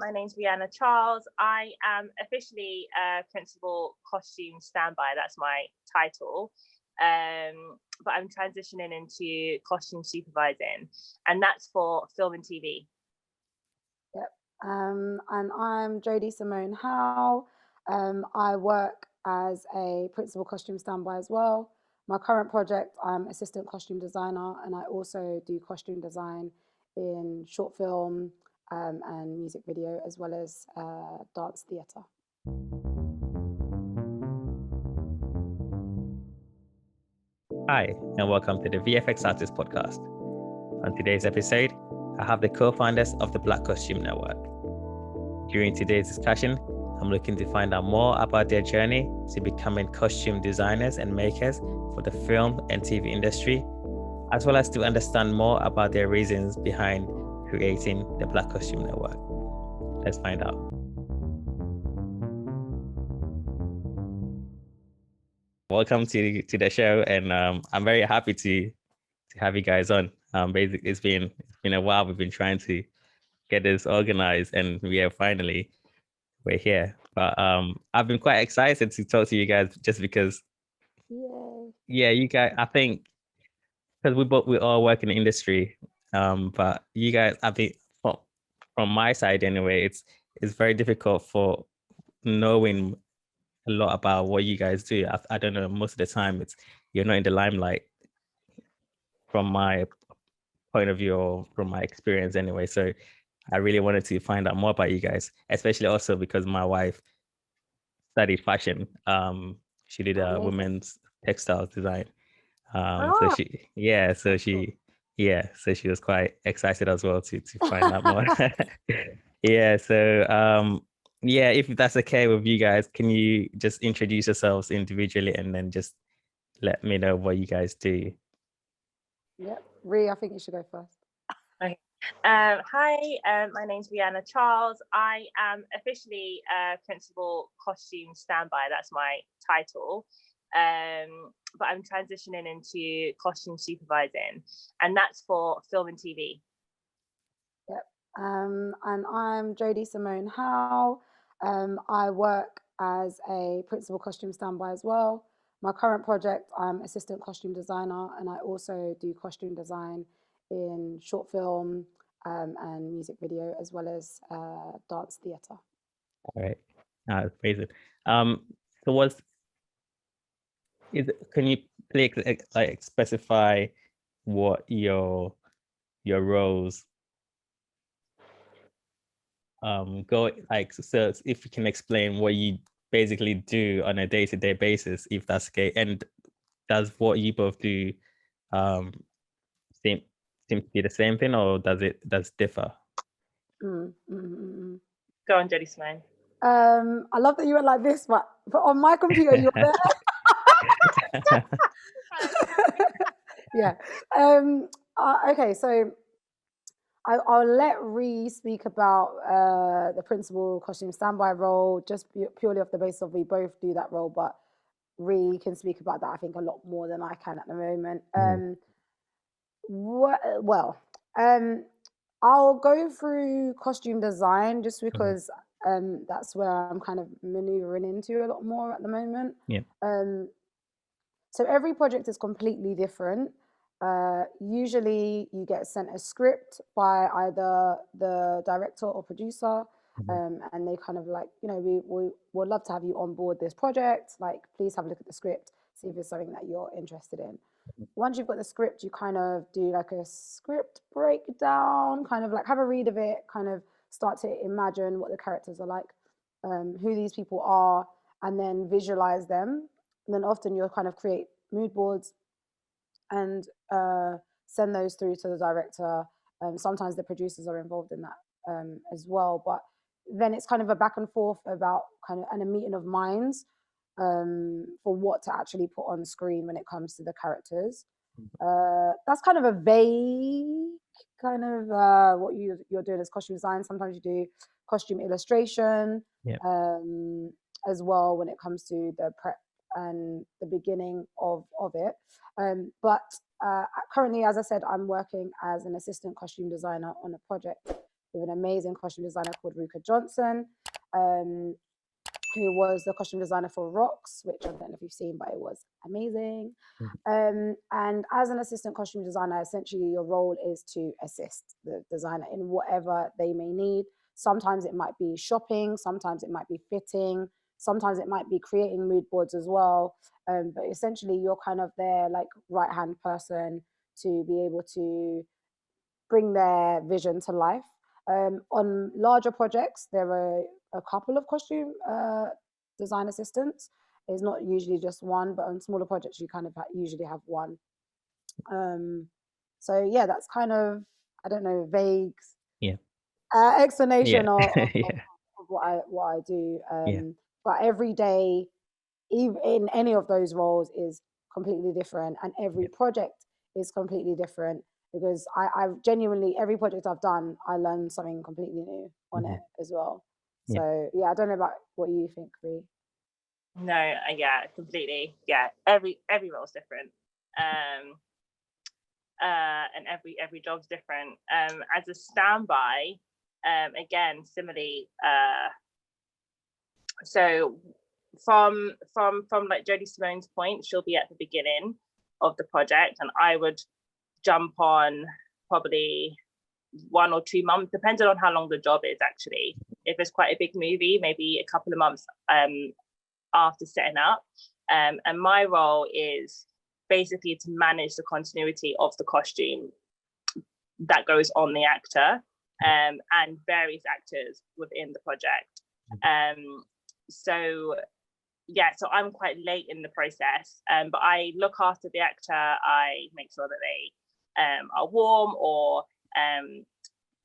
my name's Rianna Charles. I am officially a principal costume standby. That's my title. But I'm transitioning into costume supervising, and that's for film and TV. Yep. And I'm Jodie-Simone Howe. I work as a principal costume standby as well. My current project, I'm assistant costume designer, and I also do costume design in short film and music video, as well as dance theatre. Hi, and welcome to the VFX Artists Podcast. On today's episode, I have the co-founders of the Black Costume Network. During today's discussion, I'm looking to find out more about their journey to becoming costume designers and makers for the film and TV industry, as well as to understand more about their reasons behind creating the Black Costume Network. Let's find out. Welcome to the show, and I'm very happy to have you guys on. Basically, it's been a while. We've been trying to get this organized, and we're here. But I've been quite excited to talk to you guys just because, yeah, you guys, I think, because we all work in the industry, but you guys, I think from my side anyway, it's very difficult for knowing a lot about what you guys do. I don't know, most of the time you're not in the limelight from my point of view or from my experience anyway. So I really wanted to find out more about you guys, especially also because my wife studied fashion. She did a women's textiles design. So she was quite excited as well to find out more. If that's okay with you guys, can you just introduce yourselves individually and then just let me know what you guys do? Yep. Rhi, I think you should go first. Okay. Hi, my name's Rianna Charles. I am officially a principal costume standby. That's my title. But I'm transitioning into costume supervising, and that's for film and TV. Yep. And I'm Jodie-Simone Howe. I work as a principal costume standby as well. My current project, I'm assistant costume designer, and I also do costume design in short film and music video, as well as dance theatre. All right. Amazing. Can you please like specify what your roles go like? So if you can explain what you basically do on a day-to-day basis, if that's okay, and does what you both do seem to be the same thing, or does it differ? Go on, Jodie-Simone. I love that you went like this, but on my computer you're there. Yeah. Okay, so I'll let Rhi speak about the principal costume standby role, just purely off the basis of we both do that role, but Rhi can speak about that, I think, a lot more than I can at the moment. I'll go through costume design just because that's where I'm kind of maneuvering into a lot more at the moment. Yeah. So every project is completely different. Usually you get sent a script by either the director or producer, and they kind of like, we would love to have you on board this project. Like, please have a look at the script, see if it's something that you're interested in. Once you've got the script, you kind of do like a script breakdown, kind of like have a read of it, kind of start to imagine what the characters are like, who these people are, and then visualize them. And then often you'll kind of create mood boards and send those through to the director. Sometimes the producers are involved in that as well. But then it's kind of a back and forth about and a meeting of minds for what to actually put on screen when it comes to the characters. That's kind of a vague kind of what you're doing as costume design. Sometimes you do costume illustration as well when it comes to the prep and the beginning of it. But currently, as I said, I'm working as an assistant costume designer on a project with an amazing costume designer called Ruka Johnson, who was the costume designer for Rocks, which I don't know if you've seen, but it was amazing. And as an assistant costume designer, essentially your role is to assist the designer in whatever they may need. Sometimes it might be shopping, sometimes it might be fitting, sometimes it might be creating mood boards as well. But essentially you're kind of their like right-hand person to be able to bring their vision to life. On larger projects, there are a couple of costume design assistants. It's not usually just one, but on smaller projects, you kind of usually have one. So yeah, that's kind of, I don't know, vague explanation of what I do. But every day, even in any of those roles, is completely different, and every project is completely different. Because I've genuinely, every project I've done, I learned something completely new on it as well. So yeah, I don't know about what you think, Ree. No, yeah, completely. Yeah, every role is different, and every job's different. As a standby, again, similarly. So from like Jodie-Simone's point, she'll be at the beginning of the project, and I would jump on probably 1 or 2 months, depending on how long the job is. Actually, if it's quite a big movie, maybe a couple of months after setting up. And my role is basically to manage the continuity of the costume that goes on the actor and various actors within the project. So I'm quite late in the process, but I look after the actor. I make sure that they are warm, or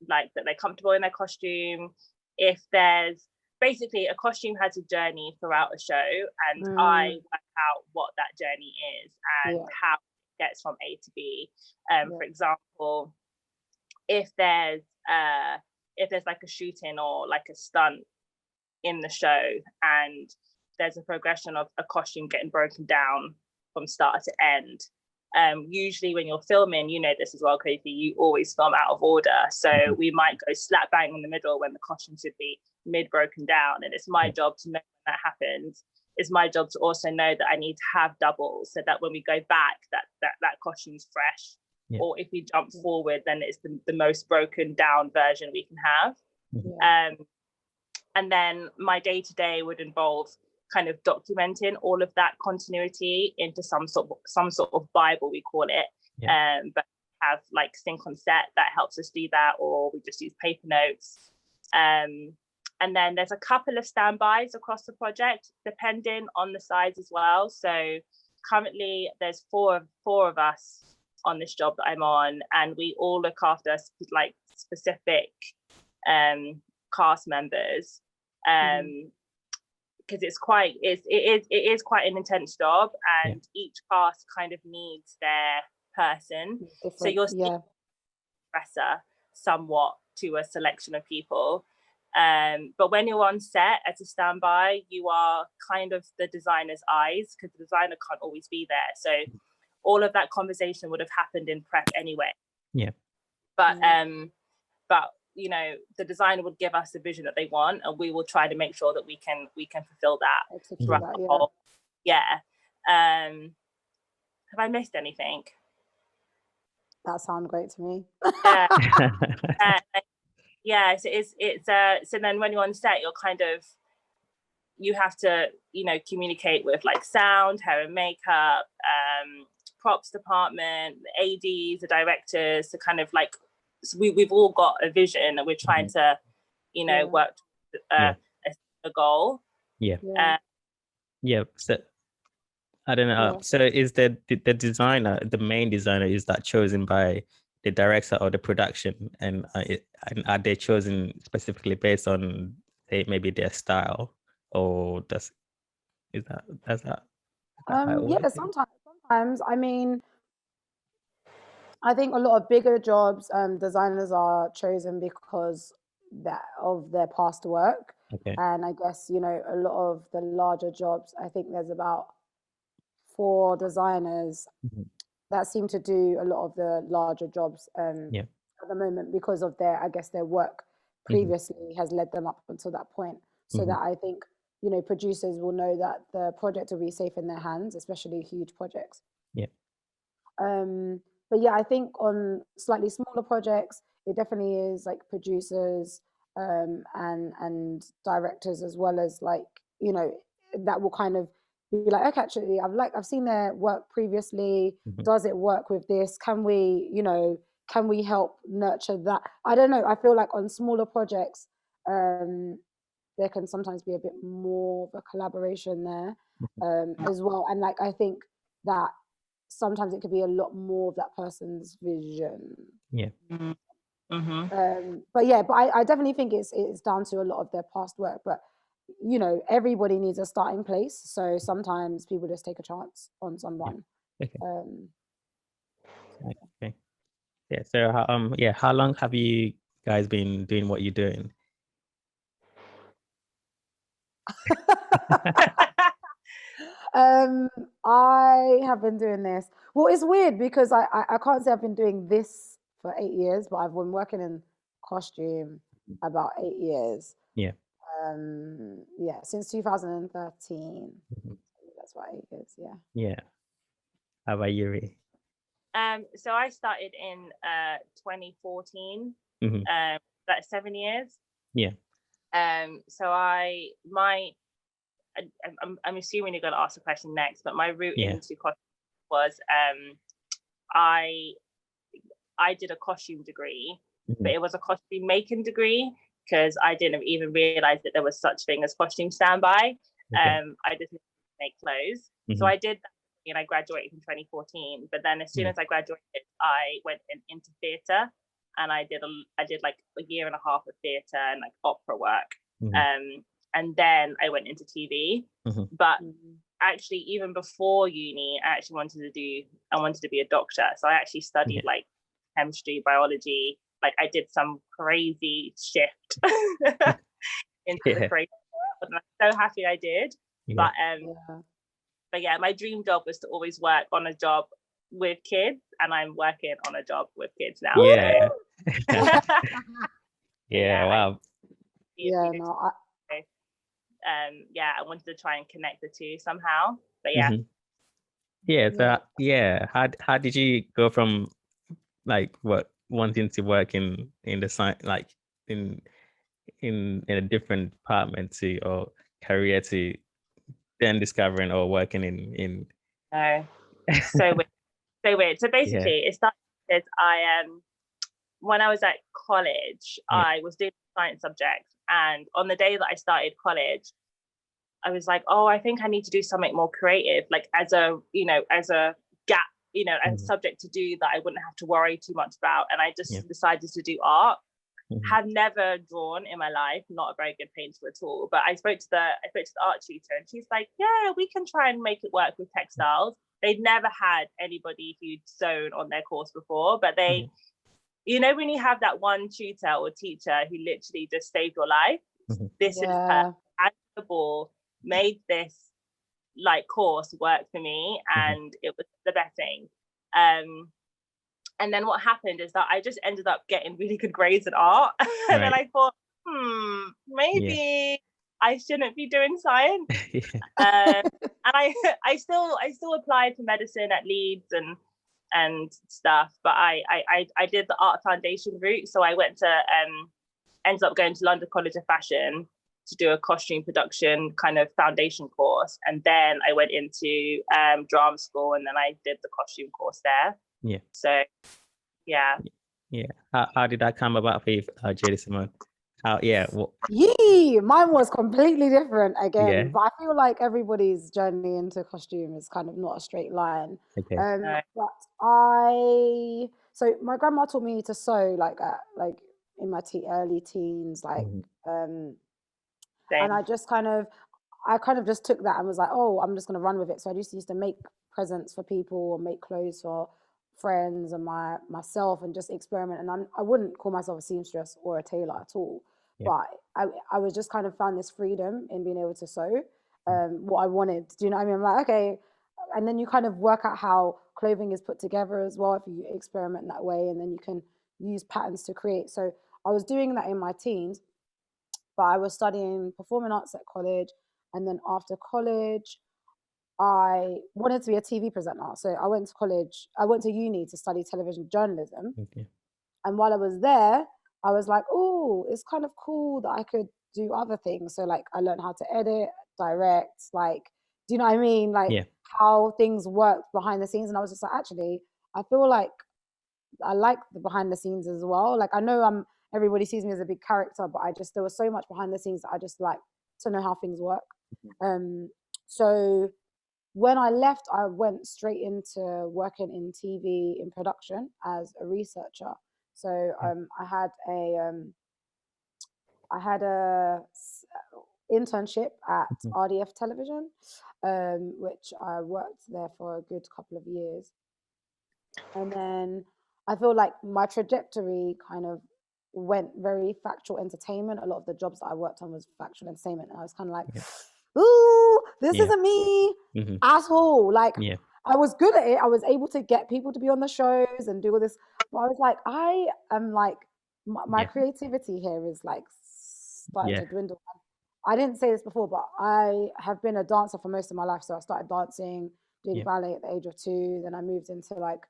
like that they're comfortable in their costume. If there's basically a costume has a journey throughout a show, and I work out what that journey is and how it gets from A to B. For example, if there's like a shooting or like a stunt in the show, and there's a progression of a costume getting broken down from start to end. Usually when you're filming, you know this as well, Kofi, you always film out of order. So we might go slap bang in the middle when the costume should be mid broken down. And it's my job to know when that happens. It's my job to also know that I need to have doubles, so that when we go back, that costume's fresh. Or if we jump forward, then it's the most broken down version we can have. And then my day-to-day would involve kind of documenting all of that continuity into some sort of Bible, we call it. But have like sync on set that helps us do that, or we just use paper notes. And then there's a couple of standbys across the project, depending on the size as well. So currently there's four of us on this job that I'm on, and we all look after like specific cast members. Because it is quite an intense job, and each cast kind of needs their person. So you're still presser somewhat to a selection of people. But when you're on set as a standby, you are kind of the designer's eyes, because the designer can't always be there. So all of that conversation would have happened in prep anyway. But you know, the designer would give us the vision that they want, and we will try to make sure that we can fulfill that. Have I missed anything? That sounds great to me. So then when you're on set, you have to, you know, communicate with like sound, hair and makeup, props department, the ADs, the directors, to kind of like, so we've all got a vision, and we're trying to, you know, work a goal. So I don't know. So is the designer, the main designer, is that chosen by the director or the production, and are they chosen specifically based on, say, maybe their style, or does that sometimes I mean, I think a lot of bigger jobs, designers are chosen because of their past work. And I guess, you know, a lot of the larger jobs, I think there's about 4 designers that seem to do a lot of the larger jobs at the moment, because of their work previously has led them up until that point. So that I think, you know, producers will know that the project will be safe in their hands, especially huge projects. Yeah. But yeah, I think on slightly smaller projects, it definitely is like producers and directors, as well as like, you know, that will kind of be like, okay, actually, I've seen their work previously. Does it work with this? Can we, you know, can we help nurture that? I don't know. I feel like on smaller projects, there can sometimes be a bit more of a collaboration there as well. And like, I think that sometimes it could be a lot more of that person's vision. Yeah. But yeah, but I definitely think it's down to a lot of their past work. But you know, everybody needs a starting place. So sometimes people just take a chance on someone. Okay. Okay. Yeah. So how long have you guys been doing what you're doing? I have been doing this. Well, it's weird because I can't say I've been doing this for 8 years, but I've been working in costume about 8 years. Yeah. Yeah, since 2013. That's why 8 years. Yeah. Yeah. How about you, Ree? So I started in 2014. That's 7 years. Yeah. So I'm assuming you're going to ask the question next, but my route into costume was I did a costume degree, but it was a costume making degree because I didn't even realize that there was such thing as costume standby. I just make clothes. So I did that and I graduated in 2014. But then as soon as I graduated, I went into theatre, and I did like a year and a half of theatre and like opera work. And then I went into TV. But actually, even before uni, I wanted to be a doctor. So I actually studied like chemistry, biology. Like I did some crazy shift into the crazy world, and I'm so happy I did. But yeah, my dream job was to always work on a job with kids, and I'm working on a job with kids now. Yeah. Wow. Yeah, no, I wanted to try and connect the two somehow. But so how did you go from like wanting to work in the science, like in a different department to, or career, to then discovering or working in so weird. So basically it started because when I was at college, I was doing a science subject, and on the day that I started college, I was like, oh, I think I need to do something more creative, like as a gap, and subject to do that I wouldn't have to worry too much about. And I just decided to do art. Have never drawn in my life, not a very good painter at all. But I spoke to the art tutor, and she's like, yeah, we can try and make it work with textiles. They'd never had anybody who'd sewn on their course before, but they, when you have that one tutor or teacher who literally just saved your life, this is her. As the ball made this like course work for me, and it was the best thing. And then what happened is that I just ended up getting really good grades in art. And then I thought, maybe I shouldn't be doing science. And I still applied for medicine at Leeds and stuff, but I did the art foundation route. So I went to ended up going to London College of Fashion to do a costume production kind of foundation course, and then I went into drama school, and then I did the costume course there. So how did that come about for you, Jodie-Simone? Mine was completely different again, but I feel like everybody's journey into costume is kind of not a straight line. But so my grandma taught me to sew like in my early teens, like and I kind of just took that and was like, oh, I'm just gonna run with it. So I just used to make presents for people or make clothes for friends and myself and just experiment. And I wouldn't call myself a seamstress or a tailor at all, but I was just kind of found this freedom in being able to sew what I wanted. Do you know what I mean? I'm like, okay. And then you kind of work out how clothing is put together as well if you experiment that way, and then you can use patterns to create. So I was doing that in my teens, but I was studying performing arts at college. And then after college, I wanted to be a TV presenter. So I went to uni to study television journalism. Okay. And while I was there, I was like, oh, it's kind of cool that I could do other things. So like I learned how to edit, direct, like, do you know what I mean? Like how things worked behind the scenes. And I was just like, actually, I feel like I like the behind the scenes as well. Like I know everybody sees me as a big character, but there was so much behind the scenes that I just like to know how things work. So when I left, I went straight into working in TV in production as a researcher. So I had a internship at RDF Television, which I worked there for a good couple of years. And then I feel like my trajectory kind of went very factual entertainment. A lot of the jobs that I worked on was factual entertainment. And I was kind of like, ooh, this isn't me at all. Like, I was good at it. I was able to get people to be on the shows and do all this. But I was like, I am like, my creativity here is like starting to dwindle. I didn't say this before, but I have been a dancer for most of my life. So I started dancing, doing ballet at the age of 2. Then I moved into like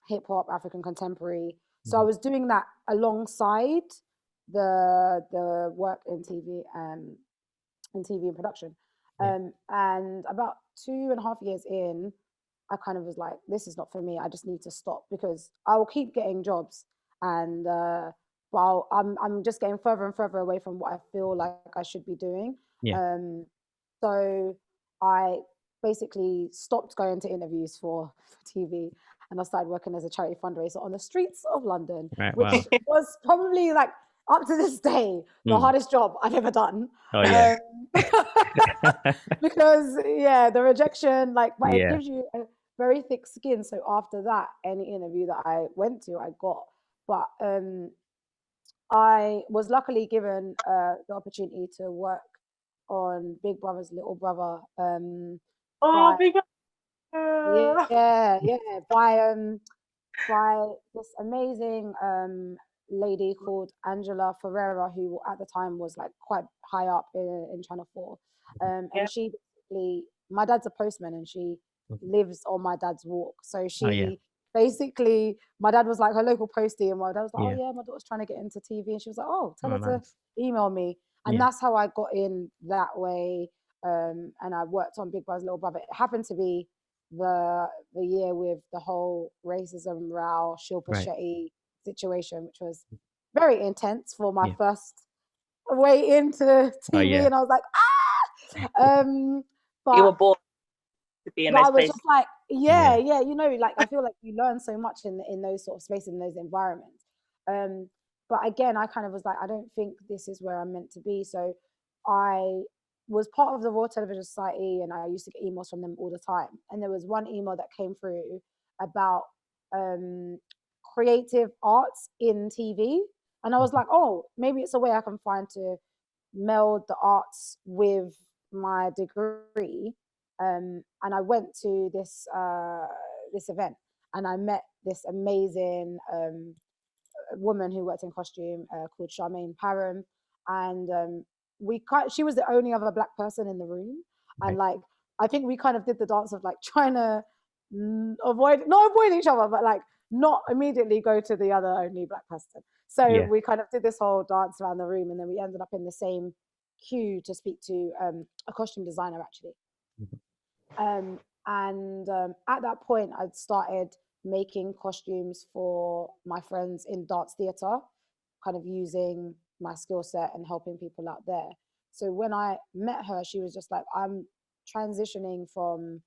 hip hop, African contemporary. So I was doing that alongside the work in TV and production. And about 2.5 years in, I kind of was like, this is not for me. I just need to stop, because I will keep getting jobs, and but I'm just getting further and further away from what I feel like I should be doing. So I basically stopped going to interviews for TV, and I started working as a charity fundraiser on the streets of London, which was probably like, up to this day, the hardest job I've ever done. Oh yeah. Because the rejection, like, but it gives you a very thick skin. So after that, any interview that I went to, I got. But I was luckily given the opportunity to work on Big Brother's Little Brother. Big Brother. By this amazing lady called Angela Ferreira, who at the time was like quite high up in Channel 4. And she basically, my dad's a postman, and she lives on my dad's walk. So she basically, my dad was like her local postie, and my dad was like, oh yeah, my daughter's trying to get into TV. And she was like, oh, tell her to email me. And that's how I got in that way. And I worked on Big Brother's Little Brother. It happened to be the year with the whole racism row, Shilpa Shetty situation, which was very intense for my first way into TV. And I was like, but you were born to be in those I was places. just like, you know, like I feel like you learn so much in those sort of spaces, in those environments. But again, I kind of was like, I don't think this is where I'm meant to be. So I was part of the Royal Television Society, and I used to get emails from them all the time. And there was one email that came through about creative arts in TV. And I was like, oh, maybe it's a way I can find to meld the arts with my degree. And I went to this event, and I met this amazing woman who worked in costume called Charmaine Parham. And she was the only other Black person in the room. And like, I think we kind of did the dance of like trying to not avoid each other, but like not immediately go to the other only Black person. So we kind of did this whole dance around the room, and then we ended up in the same queue to speak to a costume designer, actually. And at that point, I'd started making costumes for my friends in dance theatre, kind of using my skill set and helping people out there. So when I met her, she was just like, I'm transitioning from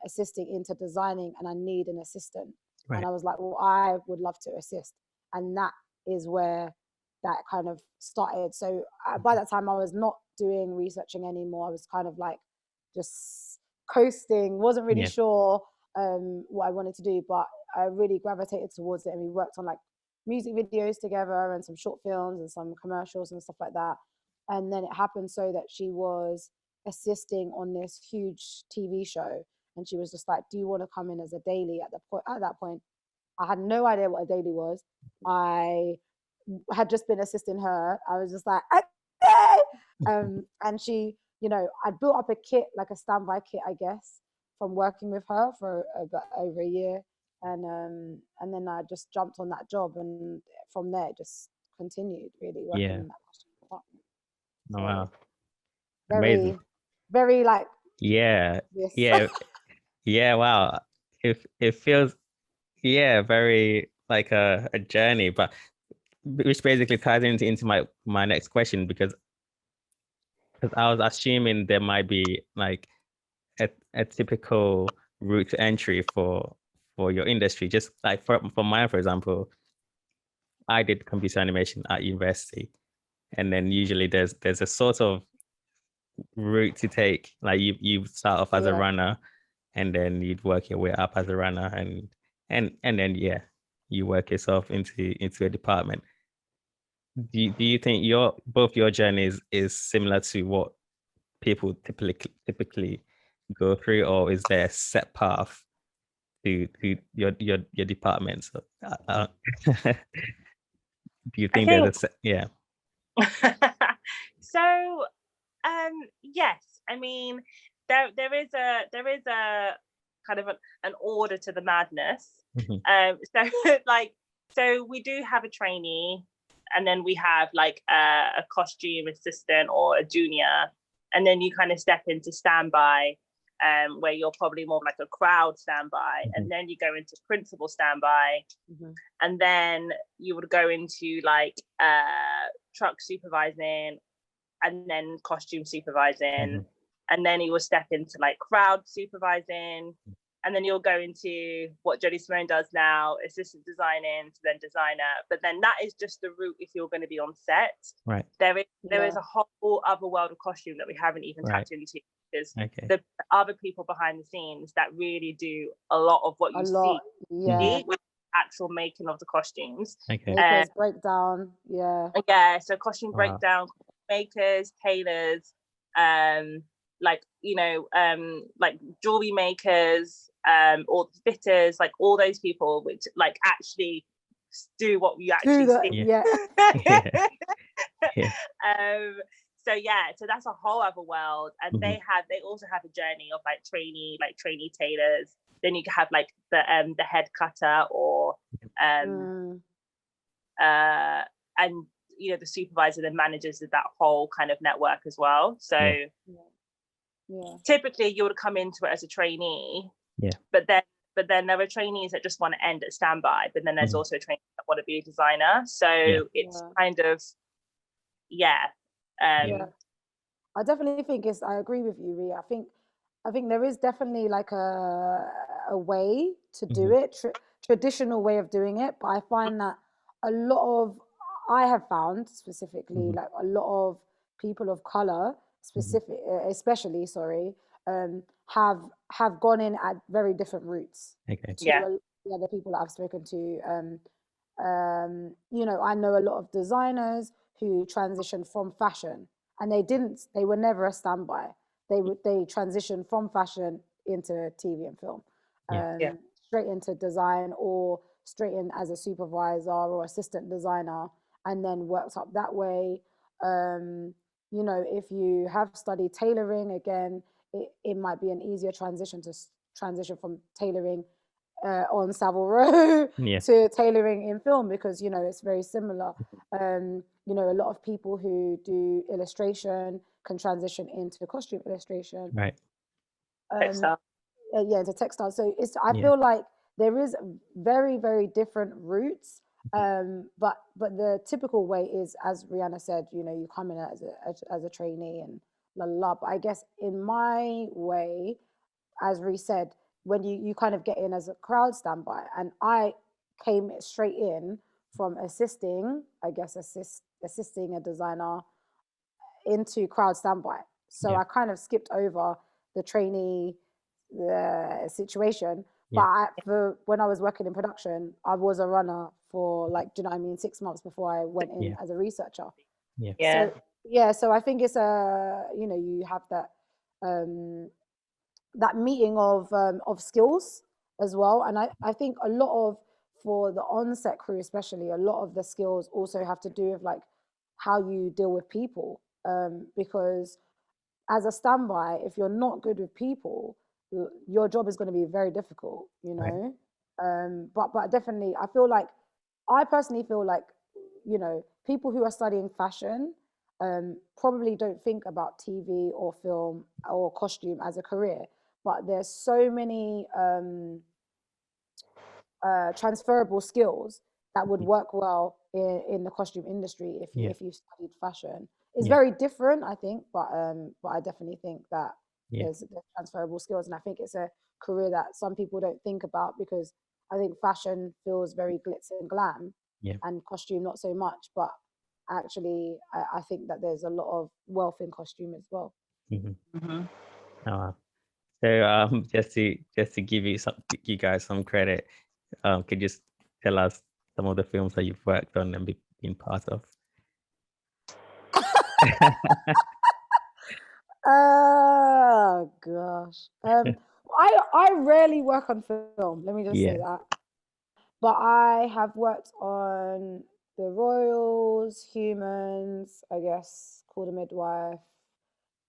assisting into designing, and I need an assistant. And I was like, well, I would love to assist. And that is where that kind of started. So by that time, I was not doing researching anymore. I was kind of like just coasting, wasn't really sure what I wanted to do, but I really gravitated towards it. And we worked on like music videos together, and some short films and some commercials and stuff like that. And then it happened so that she was assisting on this huge TV show, and she was just like, do you want to come in as a daily? At that point, I had no idea what a daily was. I had just been assisting her, I was just like, okay. And she, you know, I built up a kit, like a standby kit, I guess, from working with her for about over a year. And then I just jumped on that job, and from there just continued really working in that costume department. Oh, wow. Very, Amazing. very like, Yeah. yes. Yeah. Wow. It feels, very like a journey, but which basically ties into my next question, because I was assuming there might be like a typical route to entry for your industry. Just like for mine, for example, I did computer animation at university, and then usually there's a sort of route to take. Like you start off as a runner, and then you'd work your way up as a runner, and then you work yourself into a department. Do you think both your journeys is similar to what people typically go through, or is there a set path to your department? So, do you think there's a set? Yeah. So, yes, I mean, there is a kind of an order to the madness. So we do have a trainee, and then we have like a costume assistant or a junior, and then you kind of step into standby, where you're probably more like a crowd standby, and then you go into principal standby, and then you would go into like truck supervising, and then costume supervising, and then you will step into like crowd supervising, and then you'll go into what Jodie-Simone does now, assistant designing, to then designer. But then that is just the route if you're going to be on set. Right. There is a whole other world of costume that we haven't even tapped into. There's the other people behind the scenes that really do a lot of what you see with the actual making of the costumes. Makers, breakdown, so costume breakdown, makers, tailors, like, you know, like jewelry makers, or fitters, like all those people which like actually do what we actually see. So that's a whole other world, and they also have a journey of like trainee tailors. Then you can have like the head cutter, or and you know, the supervisor then manages that whole kind of network as well. So typically you would come into it as a trainee, but then there are trainees that just want to end at standby, but then there's also trainees that want to be a designer. So it's kind of I definitely think I agree with you, Rhea. I think there is definitely like a way to do it, traditional way of doing it. But I find that I have found specifically like a lot of people of color, especially, have gone in at very different routes. To the other people that I've spoken to, you know, I know a lot of designers who transitioned from fashion, and they were never a standby. They transitioned from fashion into TV and film, straight into design, or straight in as a supervisor or assistant designer, and then worked up that way. You know, if you have studied tailoring, again, it might be an easier transition from tailoring on Savile Row to tailoring in film, because, you know, it's very similar. You know, a lot of people who do illustration can transition into costume illustration. Right. Textile. Into textile. So I feel like there is very, very different routes. But the typical way is, as Rihanna said, you know, you come in as a trainee and la. But I guess in my way, as Rhea said, when you kind of get in as a crowd standby, and I came straight in from assisting a designer into crowd standby. So I kind of skipped over the trainee situation. But when I was working in production, I was a runner for, like, do you know what I mean, 6 months before I went in as a researcher. So I think it's you know, you have that meeting of skills as well. And I think a lot of for the on-set crew especially, a lot of the skills also have to do with like how you deal with people, because as a standby, if you're not good with people, your job is going to be very difficult, you know. But definitely, I personally feel like, you know, people who are studying fashion probably don't think about TV or film or costume as a career, but there's so many transferable skills that would work well in the costume industry if you studied fashion. It's very different, I think, but I definitely think that there's transferable skills, and I think it's a career that some people don't think about, because I think fashion feels very glitz and glam, and costume not so much. But actually, I think that there's a lot of wealth in costume as well. So just to give you guys some credit, could you just tell us some of the films that you've worked on and been part of? Oh gosh. I rarely work on film, let me just say that. But I have worked on The Royals, Humans, I guess, Call the Midwife.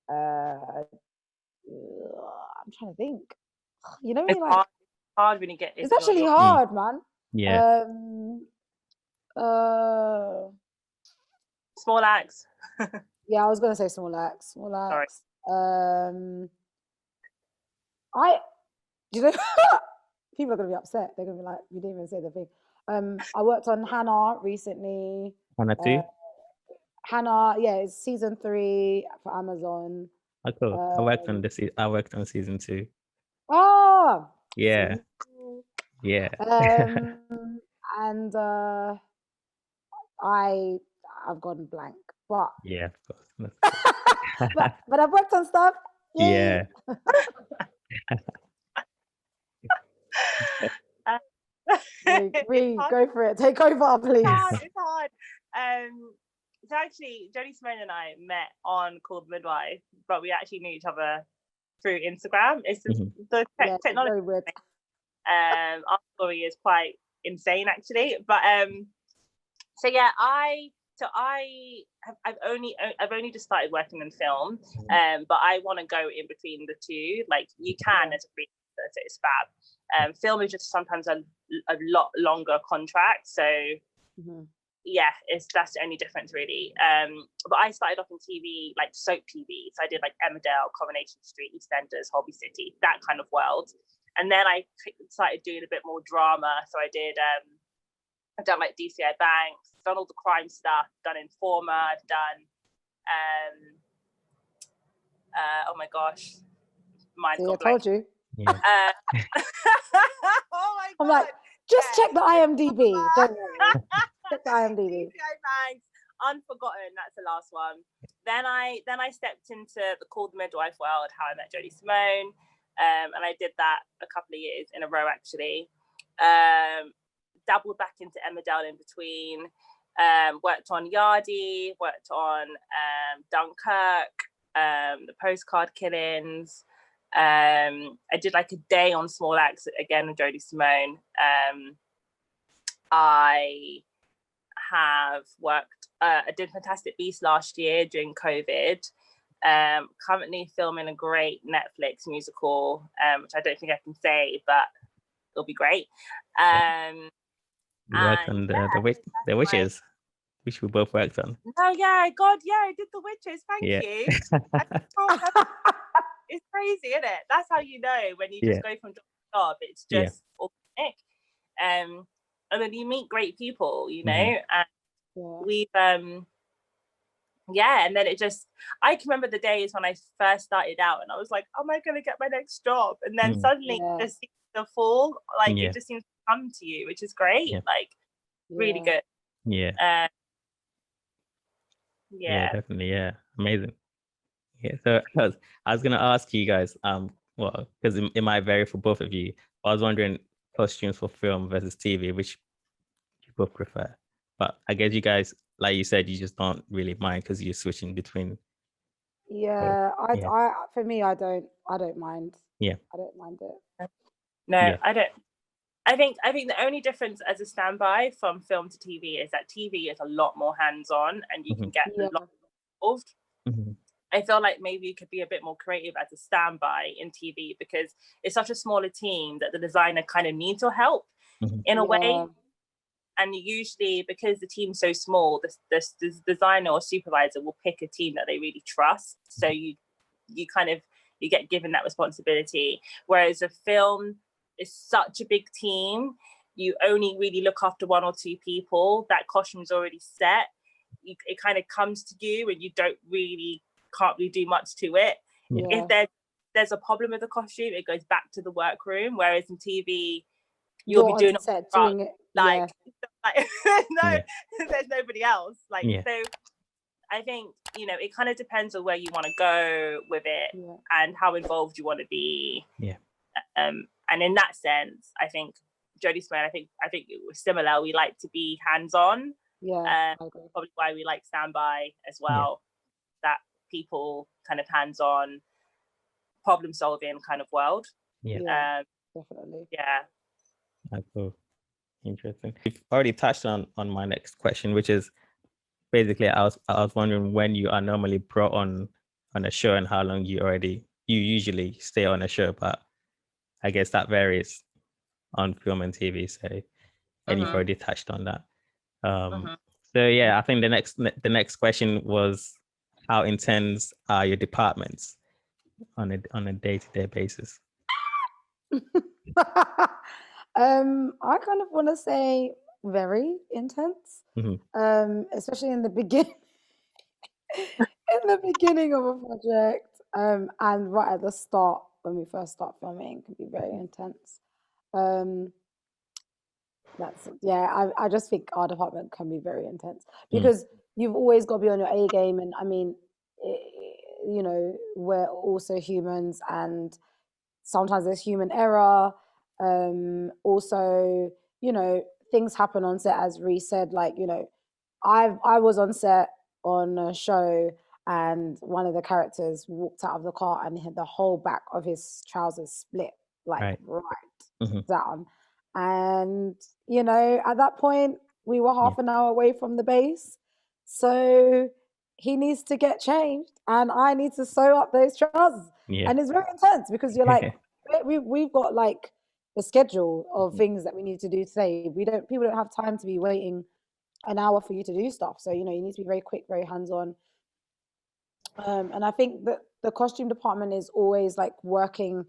I'm trying to think. You know, it's like hard when you get it's actually hard, man. Small Axe. Yeah, I was gonna say Small Axe. Sorry. You know, people are gonna be upset. They're gonna be like, you didn't even say the thing. I worked on Hannah recently. Hannah too? Hannah, yeah, it's season 3 for Amazon. Oh, cool. I worked on season 2. Oh, yeah. And I've gone blank, but yeah, of course. but I've worked on stuff. Yay. Go for it. Take over, please. It's hard. So actually, Jodie-Simone and I met on Called Midwife, but we actually knew each other through Instagram. It's the technology. Very weird. Our story is quite insane, actually. But so yeah, I've only just started working in film, but I want to go in between the two. Like, you can as a freelancer, so it's fab. Film is just sometimes a lot longer contract, so that's the only difference really. But I started off in TV, like soap TV, so I did like Emmerdale, Coronation Street, EastEnders, Holby City, that kind of world. And then I started doing a bit more drama, so I did I've done like DCI Banks, done all the crime stuff, done Informer, I've done oh my gosh, I told you. Oh my god. I'm like, just check the IMDb. Don't worry. Check the IMDb. DCI Banks, Unforgotten, that's the last one. Then I stepped into the Called Midwife world, How I Met Jodie-Simone, and I did that a couple of years in a row actually. Dabbled back into Emmerdale in between. Worked on Yardie, worked on Dunkirk, the Postcard Killings. I did like a day on Small Axe again with Jodie-Simone. I have worked, I did Fantastic Beasts last year during COVID. Currently filming a great Netflix musical, which I don't think I can say, but it'll be great. You worked on the Witches, which we both worked on. Oh yeah, God, yeah, I did the Witches. Thank you. It's crazy, isn't it? That's how you know when you just go from job to job. It's just organic. And then you meet great people, you know, and we've and then it just, I can remember the days when I first started out and I was like, am I gonna get my next job? And then suddenly it just seems to fall, like it just seems to come to you, which is great. Like really good. Yeah, definitely. Amazing. So I was gonna ask you guys, well, because it might vary for both of you. I was wondering, costumes for film versus TV, which you both prefer. But I guess you guys, like you said, you just don't really mind because you're switching between. For me, I don't mind. Yeah, I don't mind it. No, I don't. I think the only difference as a standby from film to TV is that TV is a lot more hands-on and you can get a lot involved. I feel like maybe you could be a bit more creative as a standby in TV because it's such a smaller team that the designer kind of needs your help in a way. And usually, because the team's so small, the designer or supervisor will pick a team that they really trust. So you get given that responsibility. Whereas a film is such a big team, you only really look after one or two people. That costume's already set. It kind of comes to you, and you can't really do much to it. If there's a problem with the costume, it goes back to the workroom. Whereas in TV, you'll be doing it. There's nobody else. So I think, it kind of depends on where you want to go with it and how involved you want to be. And in that sense, I think Jodie-Simone, I think it was similar. We like to be hands-on. Probably why we like standby as well. That people kind of hands-on, problem-solving kind of world. Definitely. Cool. Interesting. You've already touched on my next question, which is basically I was wondering when you are normally brought on a show and how long you usually stay on a show, but I guess that varies on film and TV. So, and you've already touched on that. So yeah, I think the next question was, how intense are your departments on a day-to-day basis? I kind of want to say very intense, especially in the beginning. In the beginning of a project, and right at the start when we first start filming, can be very intense. I just think our department can be very intense because you've always got to be on your A game, and I mean, we're also humans, and sometimes there's human error. Also, things happen on set, as Ree said. Like, I was on set on a show, and one of the characters walked out of the car and the whole back of his trousers split, right down. And, at that point, we were half an hour away from the base. So he needs to get changed and I need to sew up those trousers. And it's very intense because you're like, we've got like a schedule of things that we need to do today. People don't have time to be waiting an hour for you to do stuff. So, you need to be very quick, very hands-on. And I think that the costume department is always like working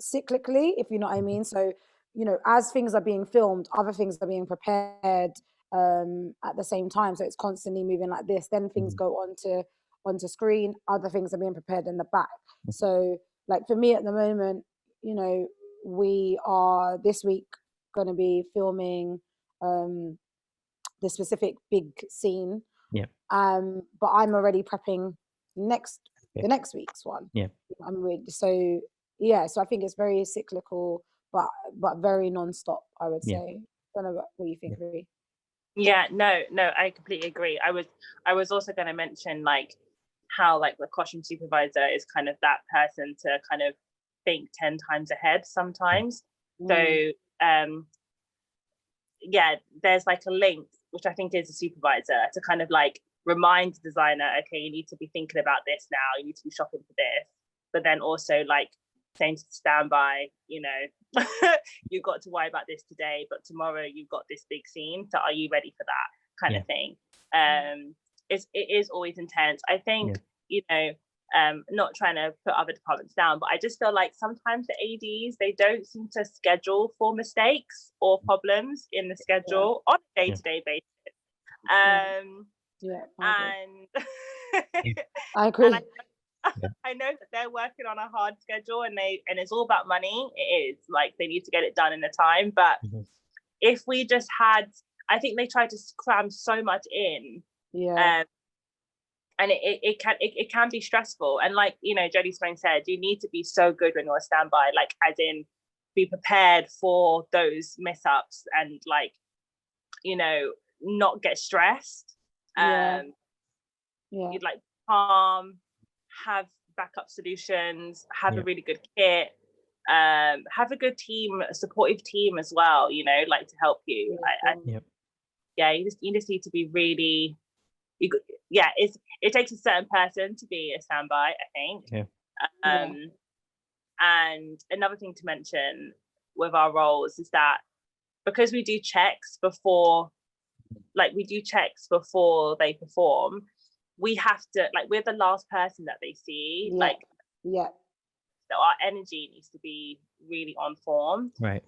cyclically, if you know what I mean. So, as things are being filmed, other things are being prepared at the same time. So it's constantly moving like this. Then things go onto screen, other things are being prepared in the back. So like for me at the moment, we are this week going to be filming the specific big scene. But I'm already prepping the next week's one. So I think it's very cyclical, but very non-stop, I would say. I don't know what you think, Ree. No, I completely agree. I was also going to mention like how like the costume supervisor is kind of that person to kind of think 10 times ahead sometimes. So there's like a link, which I think is a supervisor, to kind of like remind the designer, okay, you need to be thinking about this now, you need to be shopping for this, but then also like saying to standby, you've got to worry about this today, but tomorrow you've got this big scene, so are you ready for that kind of thing. It is always intense. I think not trying to put other departments down, but I just feel like sometimes the ADs, they don't seem to schedule for mistakes or problems in the schedule on a day-to-day basis. I agree. I know that they're working on a hard schedule and it's all about money. It is like they need to get it done in the time. But if we just had, I think they try to cram so much in. And it can be stressful. And like, Jodie-Simone said, you need to be so good when you're a standby, like as in be prepared for those mess-ups and like, not get stressed. You'd like calm, have backup solutions, have a really good kit, have a good team, a supportive team as well, you know, like to help you. You just need to be really, it takes a certain person to be a standby, I think. And another thing to mention with our roles is that because we do checks before they perform, we have to, like, we're the last person that they see. So our energy needs to be really on form. Right.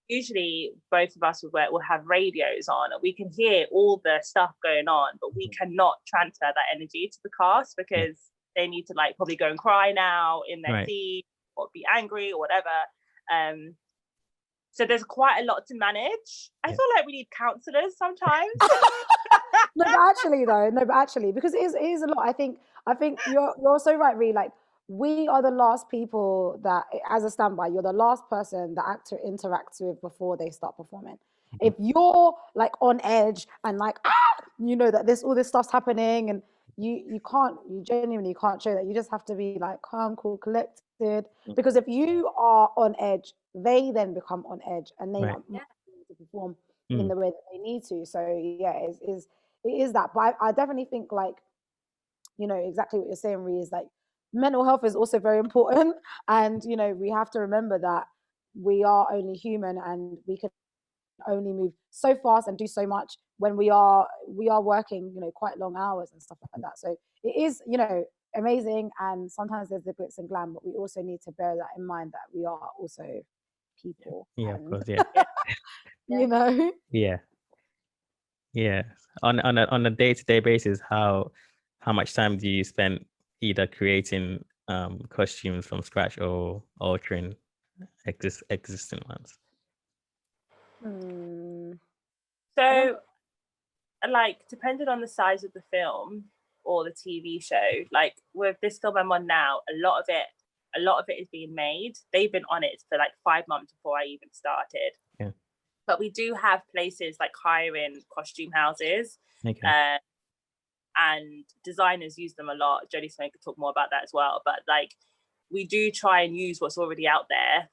Usually both of us will have radios on and we can hear all the stuff going on, but we cannot transfer that energy to the cast because they need to like probably go and cry now in their seat or be angry or whatever. So there's quite a lot to manage. I feel like we need counselors sometimes. No, but actually, because it is a lot. I think you're so right, Ree. Like, we are the last people that, as a standby, you're the last person the actor interacts with before they start performing. If you're like on edge and like, you know that all this stuff's happening, and you genuinely can't show that. You just have to be like calm, cool, collected. Because if you are on edge, they then become on edge, and they not to perform in the way that they need to. So it is that. But I definitely think, like, you know, exactly what you're saying, Ree, is like mental health is also very important, and you know, we have to remember that we are only human and we can only move so fast and do so much when we are working, you know, quite long hours and stuff like that. So it is, you know, amazing, and sometimes there's the glitz and glam, but we also need to bear that in mind, that we are also people. Of course, you know. On a day-to-day basis, how much time do you spend either creating costumes from scratch or altering existing ones? So, like, depending on the size of the film or the TV show, like with this film I'm on now, a lot of it is being made. They've been on it for like 5 months before I even started. But we do have places like hiring costume houses, and designers use them a lot. Jodie-Simone could talk more about that as well. But like, we do try and use what's already out there.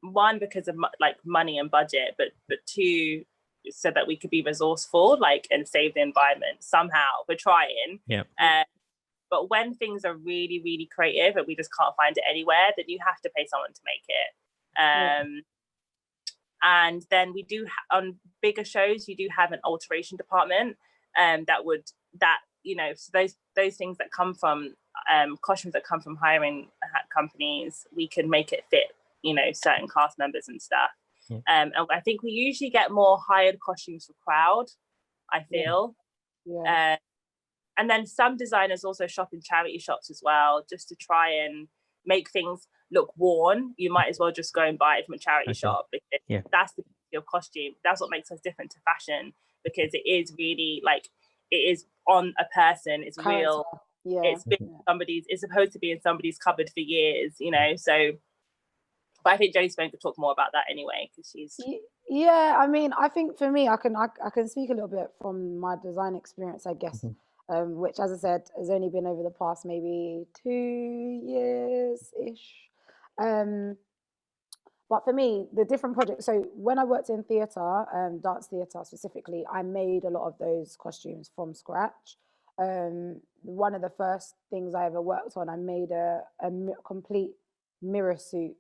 One, because of like money and budget, but two, so that we could be resourceful, like, and save the environment somehow. We're trying. But when things are really, really creative and we just can't find it anywhere, then you have to pay someone to make it. And then we do on bigger shows, you do have an alteration department that you know, so those things that come from costumes that come from hiring companies, we can make it fit, you know, certain cast members and stuff. And I think we usually get more hired costumes for crowd, I feel. And then some designers also shop in charity shops as well, just to try and make things look worn. You might as well just go and buy it from a charity shop, because that's the beauty of costume. That's what makes us different to fashion, because it is really like, it is on a person. It's real. It's been it's supposed to be in somebody's cupboard for years, you know. So, but I think Jodie-Simone could talk more about that anyway, because she's. I mean, I think for me, I can speak a little bit from my design experience, I guess. Which, as I said, has only been over the past maybe 2 years-ish. But for me, the different projects, so when I worked in theatre, dance theatre specifically, I made a lot of those costumes from scratch. One of the first things I ever worked on, I made a complete mirror suit,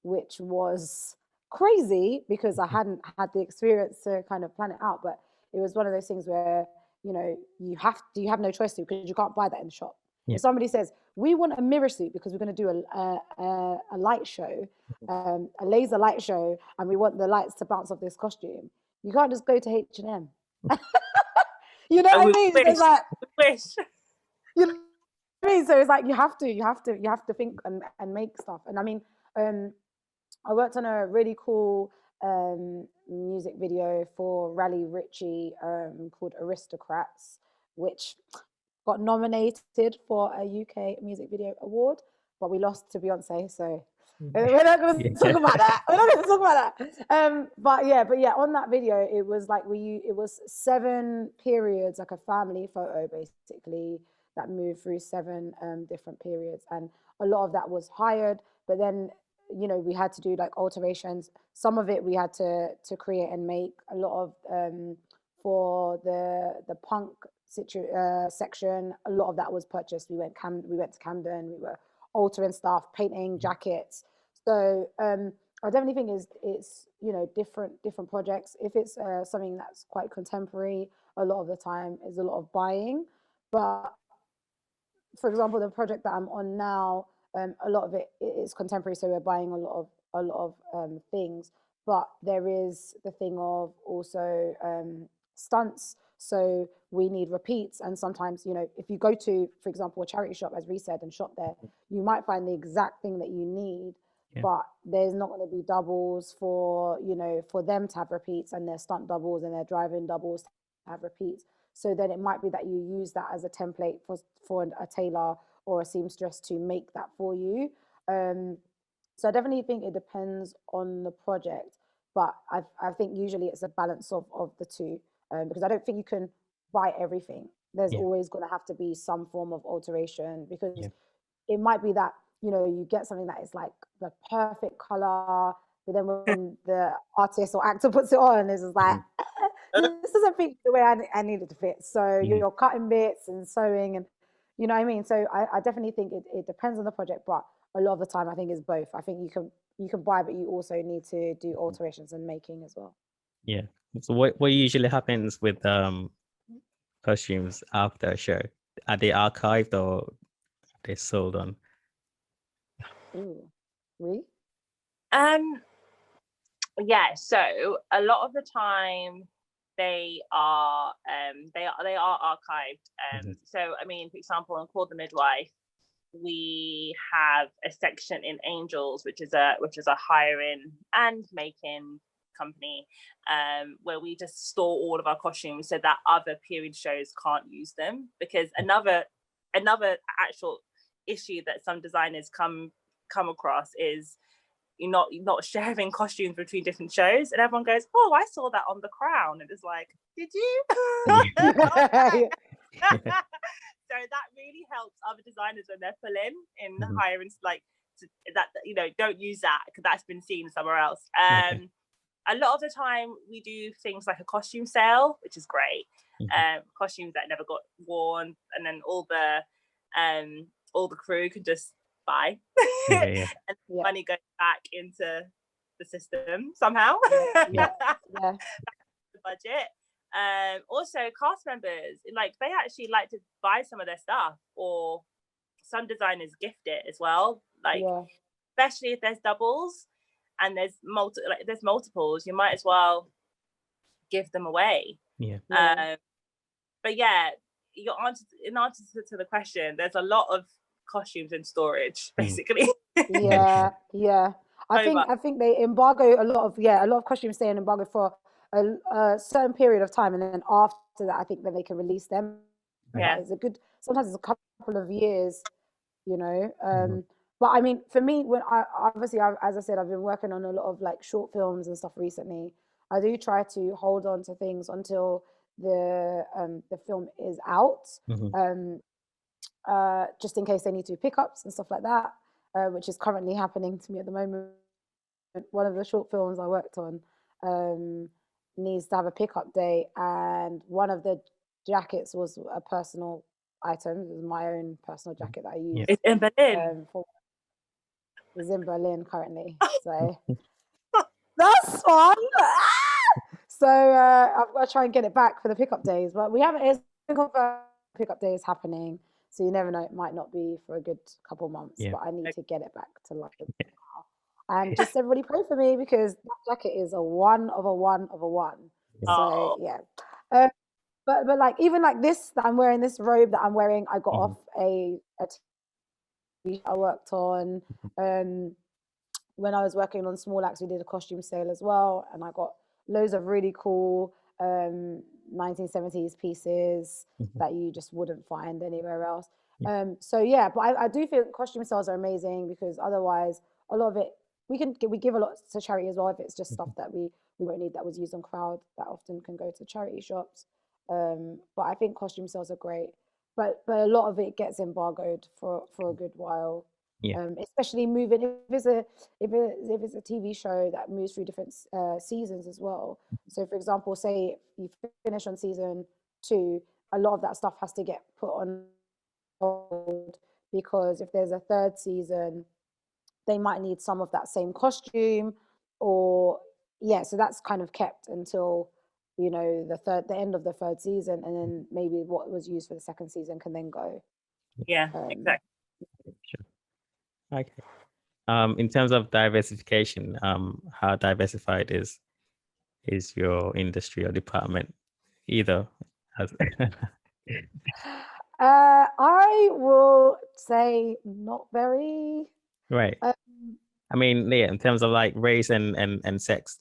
which was crazy because I hadn't had the experience to kind of plan it out. But it was one of those things where, you know, you have no choice to, because you can't buy that in the shop. If somebody says, we want a mirror suit because we're going to do a light show, a laser light show, and we want the lights to bounce off this costume, you can't just go to H&M. You know what I mean? It's like, you know what I mean? So it's like, you have to think and make stuff. And I mean, I worked on a really cool music video for Rally Ritchie called Aristocrats, which got nominated for a UK Music Video Award, but we lost to Beyonce. So We're not going to talk about that. We're not going to talk about that. But yeah, on that video, it was like it was 7 periods, like a family photo, basically, that moved through 7 different periods, and a lot of that was hired. But then, we had to do like alterations. Some of it we had to create and make. A lot of for the punk section, a lot of that was purchased. We went to Camden. We were altering stuff, painting jackets. So I definitely think it's different projects. If it's something that's quite contemporary, a lot of the time is a lot of buying. But for example, the project that I'm on now, a lot of it is contemporary, so we're buying a lot of things. But there is the thing of also stunts. So we need repeats, and sometimes, if you go to, for example, a charity shop, as Ree said, and shop there, you might find the exact thing that you need, but there's not going to be doubles for them to have repeats, and their stunt doubles and their driving doubles to have repeats. So then it might be that you use that as a template for a tailor or a seamstress to make that for you. So I definitely think it depends on the project, but I think usually it's a balance of the two. Because I don't think you can buy everything. There's always going to have to be some form of alteration, because it might be that, you get something that is like the perfect color, but then when the artist or actor puts it on, it's just like, this doesn't fit the way I need it to fit. So you're cutting bits and sewing, and you know what I mean? So I definitely think it depends on the project, but a lot of the time I think it's both. I think you can buy, but you also need to do alterations and making as well. Yeah. So what usually happens with costumes after a show? Are they archived or they sold on? Really? Yeah. So a lot of the time they are archived. So I mean, for example, on Call the Midwife, we have a section in Angels, which is a hiring and making company, where we just store all of our costumes so that other period shows can't use them. Because another actual issue that some designers come across is you're not sharing costumes between different shows, and everyone goes, "Oh, I saw that on The Crown," and it's like, "Did you?" So that really helps other designers when they're pulling in hiring, like that, don't use that because that's been seen somewhere else. A lot of the time we do things like a costume sale, which is great. Costumes that never got worn, and then all the crew can just buy, and money goes back into the system somehow. The budget. Also cast members, like, they actually like to buy some of their stuff, or some designers gift it as well, like especially if there's doubles and there's multiples, you might as well give them away. But yeah, in answer to the question, there's a lot of costumes in storage, basically. I think they embargo a lot of costumes stay in embargo for a certain period of time, and then after that I think then they can release them. It's sometimes it's a couple of years, but I mean, for me, when as I said, I've been working on a lot of like short films and stuff recently. I do try to hold on to things until the film is out, just in case they need to do pickups and stuff like that, which is currently happening to me at the moment. One of the short films I worked on needs to have a pickup day, and one of the jackets was a personal item. It was my own personal jacket that I used. It's in Berlin. It's in Berlin currently, so that's fun. So I've got to try and get it back for the pickup days, but we haven't. It's confirmed pickup day is happening, so you never know. It might not be for a good couple months, but I need to get it back to London. And just everybody pray for me, because that jacket is a one of a one of a one. So but like, even like this that I'm wearing, this robe that I'm wearing, I got off a t-shirt I worked on. When I was working on Small Acts, we did a costume sale as well, and I got loads of really cool 1970s pieces that you just wouldn't find anywhere else. So yeah, but I do think costume sales are amazing, because otherwise a lot of it, we give a lot to charity as well. If it's just stuff that we won't need that was used on crowd, that often can go to charity shops. But I think costume sales are great, but a lot of it gets embargoed for a good while. Especially moving if it's a TV show that moves through different seasons as well. So for example, say you finish on season 2, a lot of that stuff has to get put on hold, because if there's a 3rd season, they might need some of that same costume, or so that's kind of kept until, you know, the end of the 3rd season, and then maybe what was used for the 2nd season can then go. Exactly. Sure. Okay. In terms of diversification, how diversified is your industry or department? Either. I will say not very. Right. I mean, in terms of like race and sex.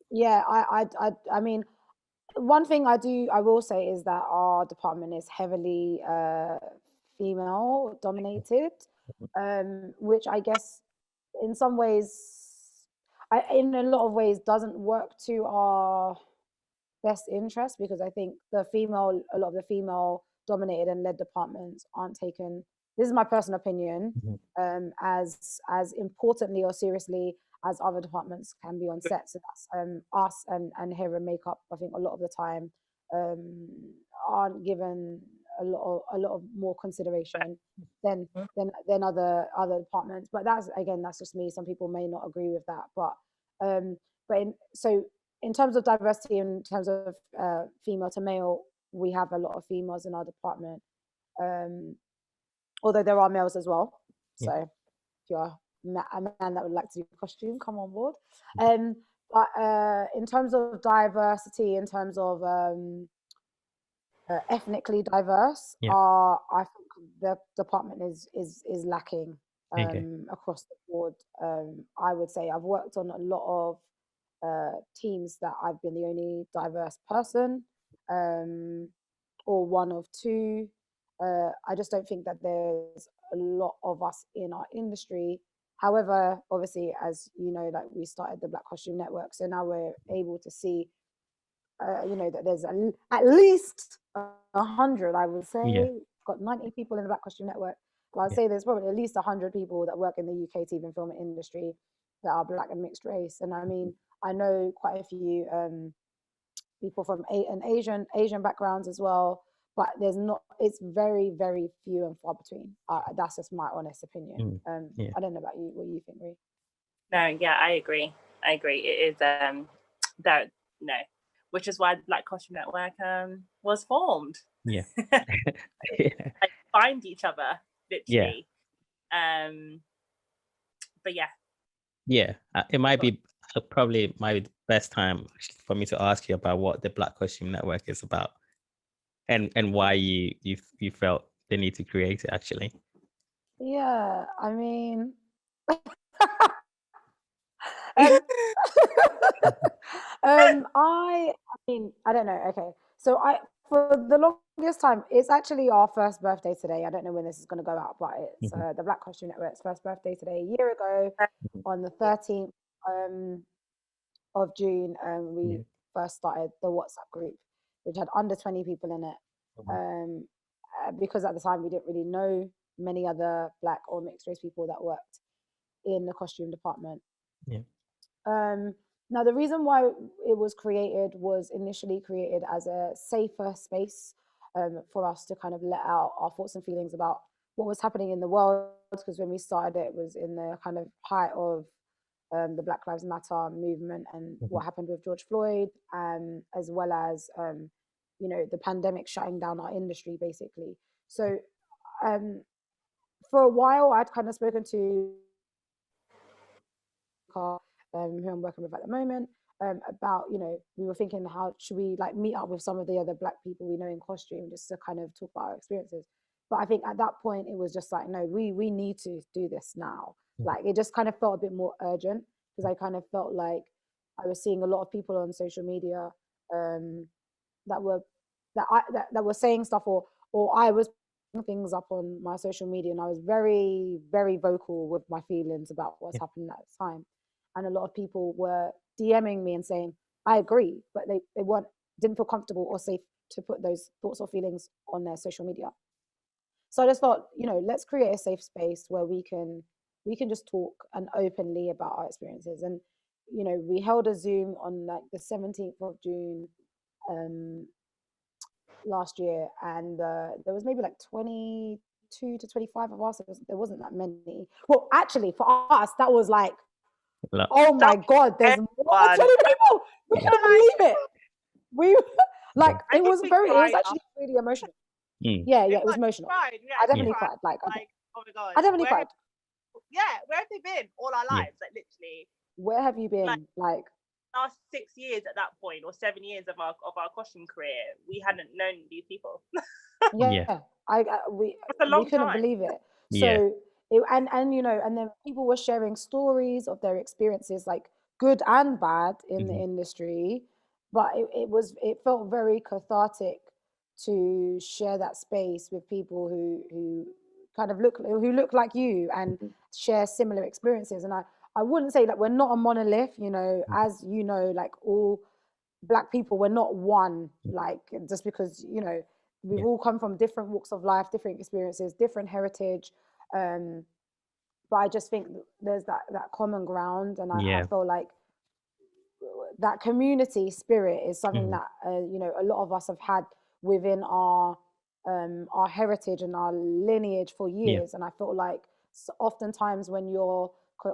Yeah, I mean, one thing I will say is that our department is heavily female dominated, which I guess in some ways, in a lot of ways, doesn't work to our best interest, because I think a lot of the female dominated and led departments aren't taken, this is my personal opinion, as importantly or seriously as other departments can be on set. So that's us and hair and makeup, I think a lot of the time aren't given a lot of more consideration than other departments. But that's just me. Some people may not agree with that, but in terms of diversity, in terms of female to male, we have a lot of females in our department, although there are males as well. So if you're a man that would like to do costume, come on board. But in terms of diversity, in terms of ethnically diverse, I think the department is lacking across the board. I would say I've worked on a lot of teams that I've been the only diverse person, or one of 2. I just don't think that there's a lot of us in our industry. However, obviously, as you know, like, we started the Black Costume Network, so now we're able to see, you know, that there's at least 100. I would say got 90 people in the Black Costume Network. But I'd say there's probably at least 100 people that work in the UK TV and film industry that are Black and mixed race. And I mean, I know quite a few people from Asian backgrounds as well, but it's very, very few and far between. That's just my honest opinion. I don't know about you, what you think, Ree? No, yeah, I agree. It is which is why the Black Costume Network was formed. Like, find each other, literally. But it might be the best time for me to ask you about what the Black Costume Network is about, and why you felt the need to create it, actually. I mean, I don't know. Okay, so for the longest time, it's actually our first birthday today. I don't know when this is going to go out, but it's the Black Costume Network's first birthday today. A year ago, on the 13th of June, we first started the WhatsApp group, which had under 20 people in it. Because at the time we didn't really know many other Black or mixed race people that worked in the costume department. Now, the reason why it was initially created as a safer space for us to kind of let out our thoughts and feelings about what was happening in the world, because when we started it was in the kind of height of the Black Lives Matter movement and what happened with George Floyd, as well as you know, the pandemic shutting down our industry, basically. So for a while, I'd kind of spoken to who I'm working with at the moment, about, you know, we were thinking, how should we like meet up with some of the other Black people we know in costume, just to kind of talk about our experiences. But I think at that point it was just like, no, we need to do this now. Like, it just kind of felt a bit more urgent, because I kind of felt like I was seeing a lot of people on social media that were saying stuff, or I was things up on my social media, and I was very, very vocal with my feelings about what's happening at the time. And a lot of people were DMing me and saying, I agree, but they didn't feel comfortable or safe to put those thoughts or feelings on their social media. So I just thought, let's create a safe space where we can just talk and openly about our experiences. And, we held a Zoom on like the 17th of June last year, and there was maybe like 22 to 25 of us. There wasn't that many. Well, actually, for us, that was like, oh my God, there's more than 20 people. We couldn't believe it. It was actually really emotional. Yeah, it was emotional. I definitely cried. Like, oh my God. I definitely cried. Where have they been all our lives? Like, literally. Where have you been? Like last 6 years at that point, or 7 years of our costume career, we hadn't known these people. We couldn't believe it. So and then people were sharing stories of their experiences, like good and bad in the industry, but it felt very cathartic to share that space with people who kind of look like you and share similar experiences. And I wouldn't say that we're not a monolith, as like all Black people, we're not one, like just because we've all come from different walks of life, different experiences, different heritage, but I just think there's that common ground, and I feel like that community spirit is something that a lot of us have had within our heritage and our lineage for years. And I feel like oftentimes when you're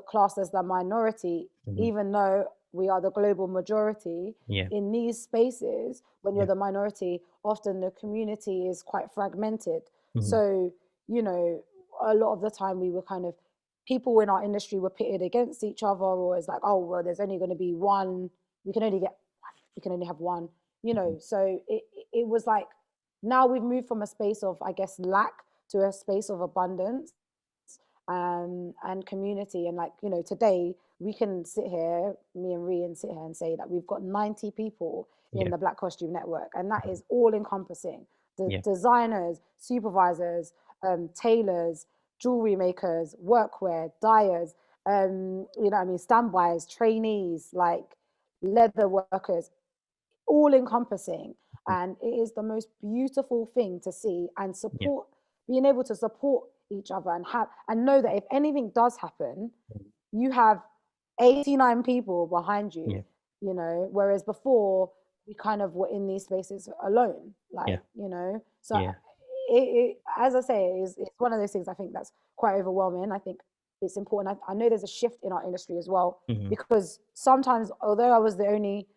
classed as the minority, even though we are the global majority, in these spaces, when you're the minority, often the community is quite fragmented. So, a lot of the time we were kind of, people in our industry were pitted against each other, or it's like, oh, well, there's only going to be one, we can only have one, so it was like, now we've moved from a space of, I guess, lack to a space of abundance and community. And like, today we can sit here, me and Rian sit here and say that we've got 90 people in the Black Costume Network, and that is all encompassing. The designers, supervisors, tailors, jewelry makers, workwear, dyers, standbys, trainees, like leather workers, all encompassing. And it is the most beautiful thing to see and support, being able to support each other and know that if anything does happen, you have 89 people behind you, whereas before we kind of were in these spaces alone, so it as I say, it's one of those things I think that's quite overwhelming. I think it's important. I know there's a shift in our industry as well, because sometimes, although I was the only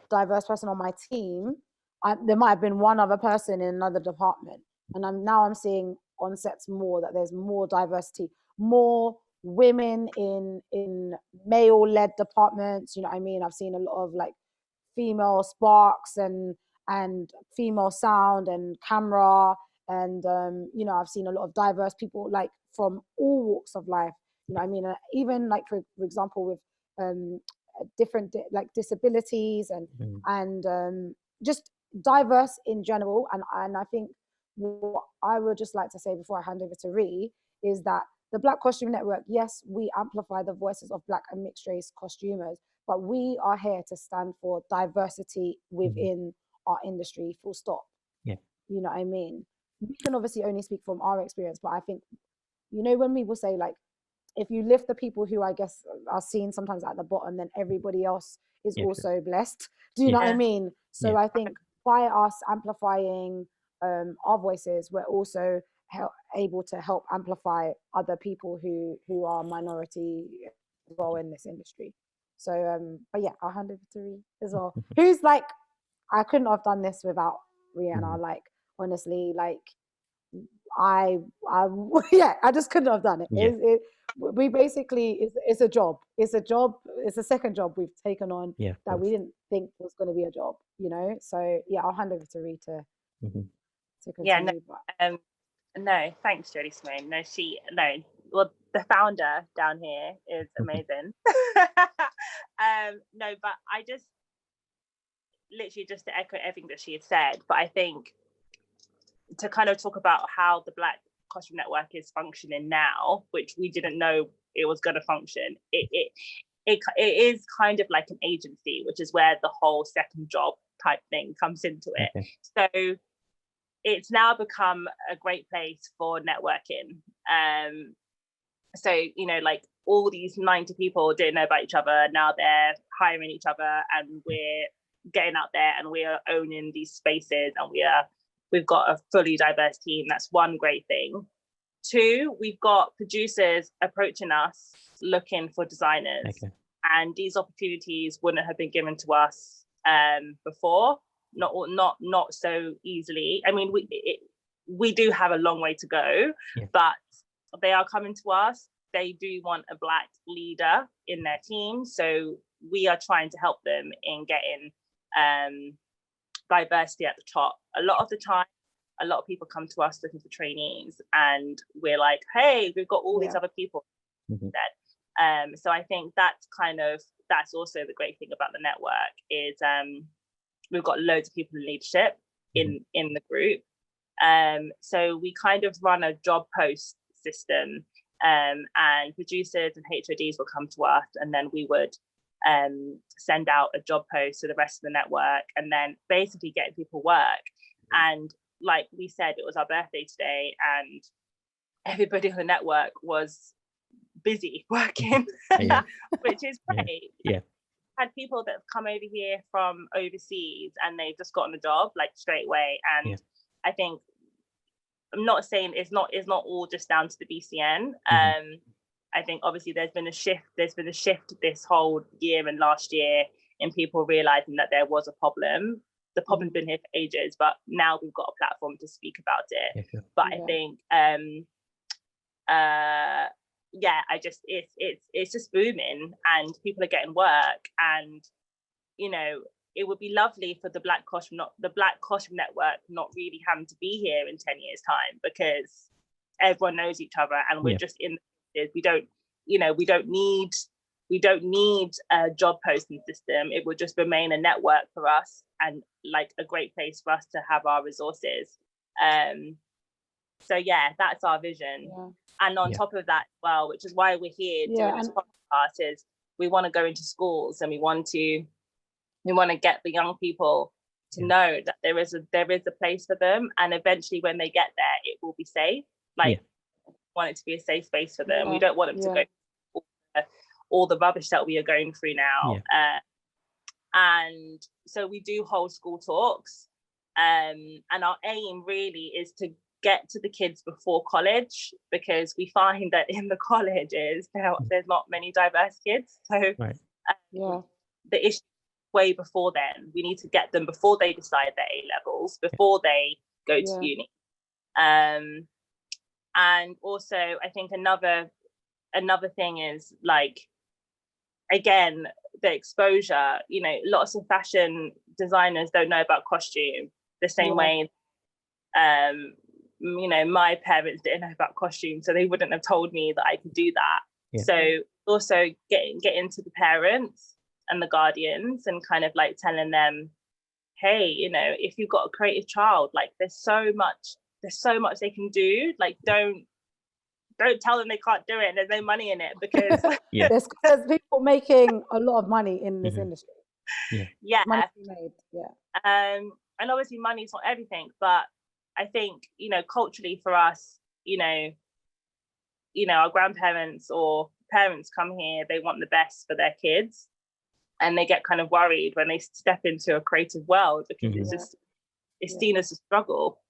diverse person on my team, there might have been one other person in another department, and I'm seeing on sets more that there's more diversity, more women in male-led departments. I've seen a lot of like female sparks and female sound and camera, and I've seen a lot of diverse people, like from all walks of life. Even like for example with different like disabilities and just diverse in general. And I think what I would just like to say before I hand over to Ree is that the Black Costume Network, yes, we amplify the voices of Black and mixed race costumers, but we are here to stand for diversity within our industry, full stop. You know what I mean? We can obviously only speak from our experience, but I think, when people say like, if you lift the people who I guess are seen sometimes at the bottom, then everybody else is also blessed. Do you know what I mean? So I think by us amplifying our voices, we're also able to help amplify other people who are minority as well in this industry. So, but yeah, I'll hand over to Ree as well. Who's like, I couldn't have done this without Rihanna. Like, honestly, like I just couldn't have done it. We basically, it's a job. It's a second job we've taken on that we didn't think was going to be a job, So yeah, I'll hand over to Ree to continue. No, thanks, Jodie-Simone. Well, the founder down here is amazing. No, but I literally just to echo everything that she had said, but I think to kind of talk about how the Black Costume Network is functioning now, which we didn't know it was going to function. It is kind of like an agency, which is where the whole second job type thing comes into it. Okay. So it's now become a great place for networking. So, you know, like all these 90 people didn't know about each other. Now they're hiring each other, and we're getting out there and we are owning these spaces, and we've got a fully diverse team. That's one great thing. Two, we've got producers approaching us looking for designers. Okay. And these opportunities wouldn't have been given to us before, not so easily. I mean, we do have a long way to go, but they are coming to us. They do want a Black leader in their team, so we are trying to help them in getting diversity at the top. A lot of the time, a lot of people come to us looking for trainees, and we're like, hey, we've got all these other people instead. So I think that's also the great thing about the network is we've got loads of people in leadership in the group. So we kind of run a job post system, and producers and HODs will come to us, and then we would send out a job post to the rest of the network, and then basically getting people work. And like we said, it was our birthday today, and everybody on the network was busy working, which is great. Had people that have come over here from overseas, and they've just gotten a job like straight away. And I think, I'm not saying it's not all just down to the BCN. I think obviously there's been a shift this whole year and last year in people realizing that there was a problem. The problem's been here for ages, but now we've got a platform to speak about it. But I think it's just booming, and people are getting work. And you know, it would be lovely for the Black Costume Network not really having to be here in 10 years time, because everyone knows each other, and we're just in. We don't need a job posting system. It would just remain a network for us, and like a great place for us to have our resources. So yeah, that's our vision. And on top of that, well, which is why we're here doing this podcast, is we want to go into schools, and we want to get the young people to know that there is a place for them, and eventually when they get there, it will be safe. Like, want it to be a safe space for them. We don't want them to go all the rubbish that we are going through now. And so we do hold school talks, and our aim really is to get to the kids before college, because we find that in the colleges there's not many diverse kids. So the issue way before then, we need to get them before they decide their A levels, before they go to uni. And also, I think another thing is, like, again, the exposure. You know, lots of fashion designers don't know about costume the same way. You know, my parents didn't know about costume, so they wouldn't have told me that I could do that. So also getting to the parents and the guardians, and kind of like telling them, hey, you know, if you've got a creative child, like there's so much they can do. Like, don't tell them they can't do it and there's no money in it, because there's people making a lot of money in this industry. Money made. And obviously money's not everything, but I think, you know, culturally for us, you know, our grandparents or parents come here, they want the best for their kids, and they get kind of worried when they step into a creative world, because it's seen as a struggle.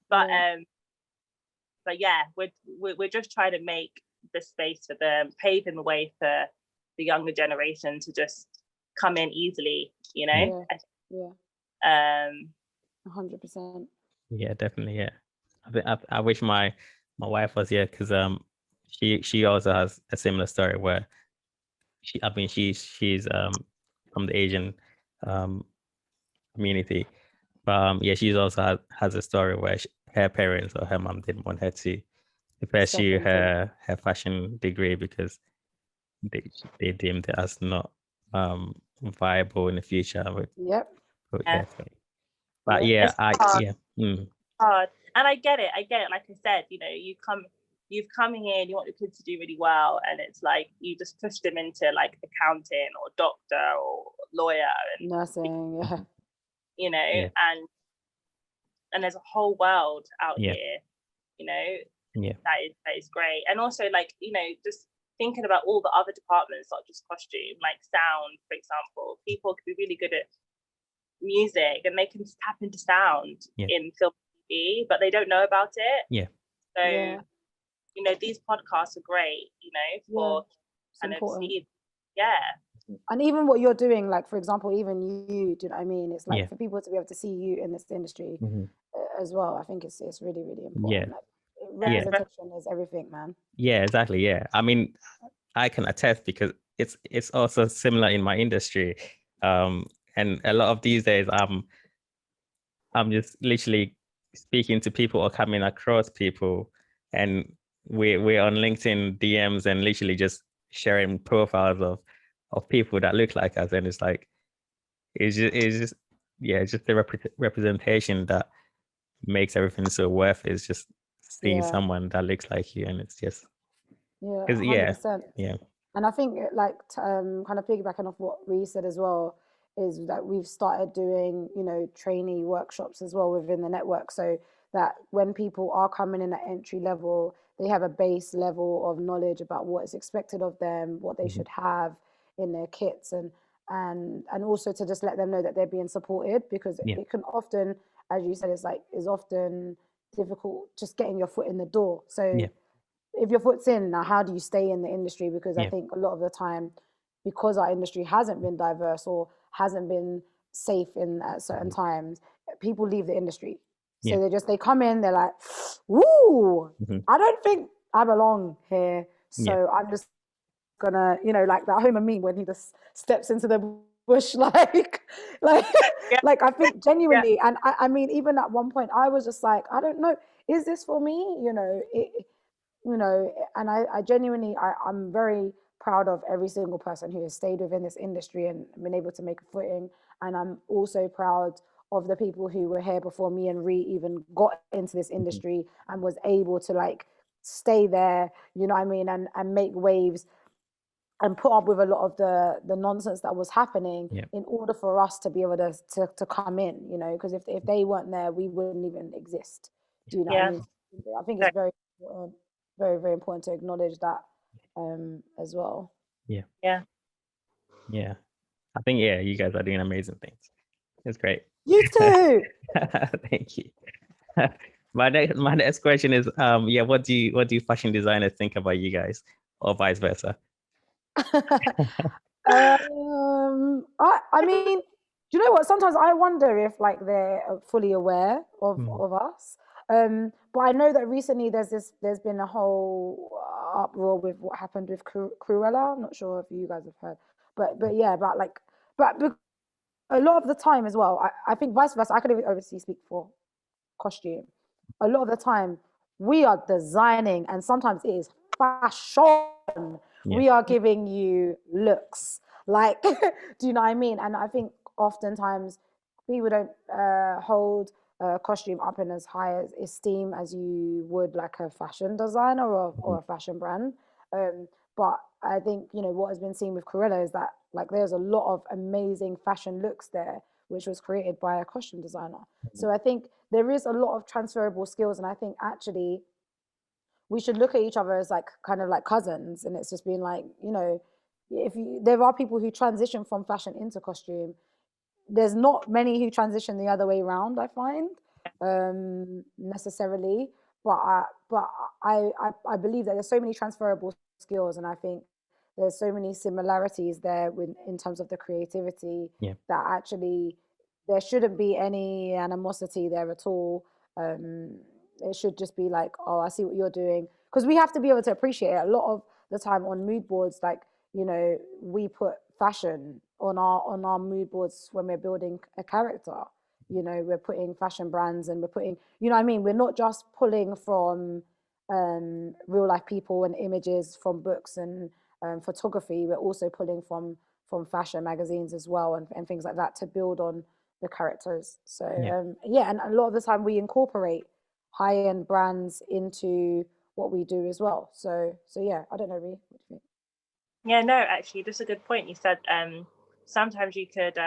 But yeah, we're just trying to make the space for them, paving the way for the younger generation to just come in easily, you know. 100%. Yeah, definitely. I wish my wife was here, because she also has a similar story where she's from the Asian community, but she's also has a story where her parents or her mom didn't want her to pursue her fashion degree, because they deemed it as not viable in the future. But hard. And I get it. Like I said, you know, you've come here and you want your kids to do really well, and it's like you just push them into like accounting or doctor or lawyer and nursing, yeah. You know, and there's a whole world out here, you know, that is great. And also, like, you know, just thinking about all the other departments, not just costume, like sound, for example. People could be really good at music and they can tap into sound in film and TV, but they don't know about it. So you know, these podcasts are great, you know, for kind of see, and even what you're doing, like for example, even you, do you know what I mean? It's like for people to be able to see you in this industry as well. I think it's really, really important. Like, representation is everything, man. Yeah, exactly. Yeah, I mean, I can attest because it's also similar in my industry, and a lot of these days I'm just literally speaking to people or coming across people, and we're on LinkedIn DMs and literally just sharing profiles of people that look like us, and it's like it's just the representation that makes everything so worth it. It's just seeing someone that looks like you, and it's just 100%. And I think like kind of piggybacking off what Ree said as well, is that we've started doing, you know, trainee workshops as well within the network, so that when people are coming in at entry level, they have a base level of knowledge about what is expected of them, what they should have in their kits, and also to just let them know that they're being supported, because it can often, as you said, is often difficult just getting your foot in the door. So if your foot's in, now how do you stay in the industry? Because I think a lot of the time, because our industry hasn't been diverse or hasn't been safe in at certain times, people leave the industry. So they come in, they're like, woo, I don't think I belong here. So I'm just gonna, you know, like that Homer meme when he just steps into the bush, like I think genuinely, and I mean, even at one point I was just like, I don't know, is this for me? You know, and I genuinely, I'm very proud of every single person who has stayed within this industry and been able to make a footing. And I'm also proud of the people who were here before me and Ree even got into this industry and was able to like stay there, you know what I mean, and make waves and put up with a lot of the nonsense that was happening in order for us to be able to come in, you know, because if they weren't there, we wouldn't even exist. Do you know what I mean? I think it's very important, very, very important to acknowledge that as well. I think you guys are doing amazing things. It's great. You too. Thank you. My next question is what do fashion designers think about you guys, or vice versa? I mean, do you know what? Sometimes I wonder if like they're fully aware of us. But I know that recently there's been a whole uproar with what happened with Cruella. I'm not sure if you guys have heard, but yeah, about like, but a lot of the time as well, I think vice versa. I could obviously speak for costume. A lot of the time, we are designing, and sometimes it is fashion. We are giving you looks, like, do you know what I mean? And I think oftentimes people don't hold costume up in as high as esteem as you would like a fashion designer or a fashion brand. But I think, you know, what has been seen with Cruella is that like there's a lot of amazing fashion looks there, which was created by a costume designer. So I think there is a lot of transferable skills, and I think actually we should look at each other as like kind of like cousins, and it's just being like, you know, there are people who transition from fashion into costume. There's not many who transition the other way around, I find, necessarily. But I believe that there's so many transferable skills, and I think there's so many similarities there in terms of the creativity that actually there shouldn't be any animosity there at all. It should just be like, oh, I see what you're doing, because we have to be able to appreciate it. A lot of the time on mood boards, like, you know, we put fashion on our mood boards when we're building a character. You know, we're putting fashion brands, and we're putting, you know what I mean, we're not just pulling from real life people and images from books and photography. We're also pulling from fashion magazines as well, and things like that, to build on the characters. So Yeah. and a lot of the time we incorporate high-end brands into what we do as well. So yeah, I don't know, Ree, what do you think? Yeah, no, actually, that's a good point. You said sometimes you could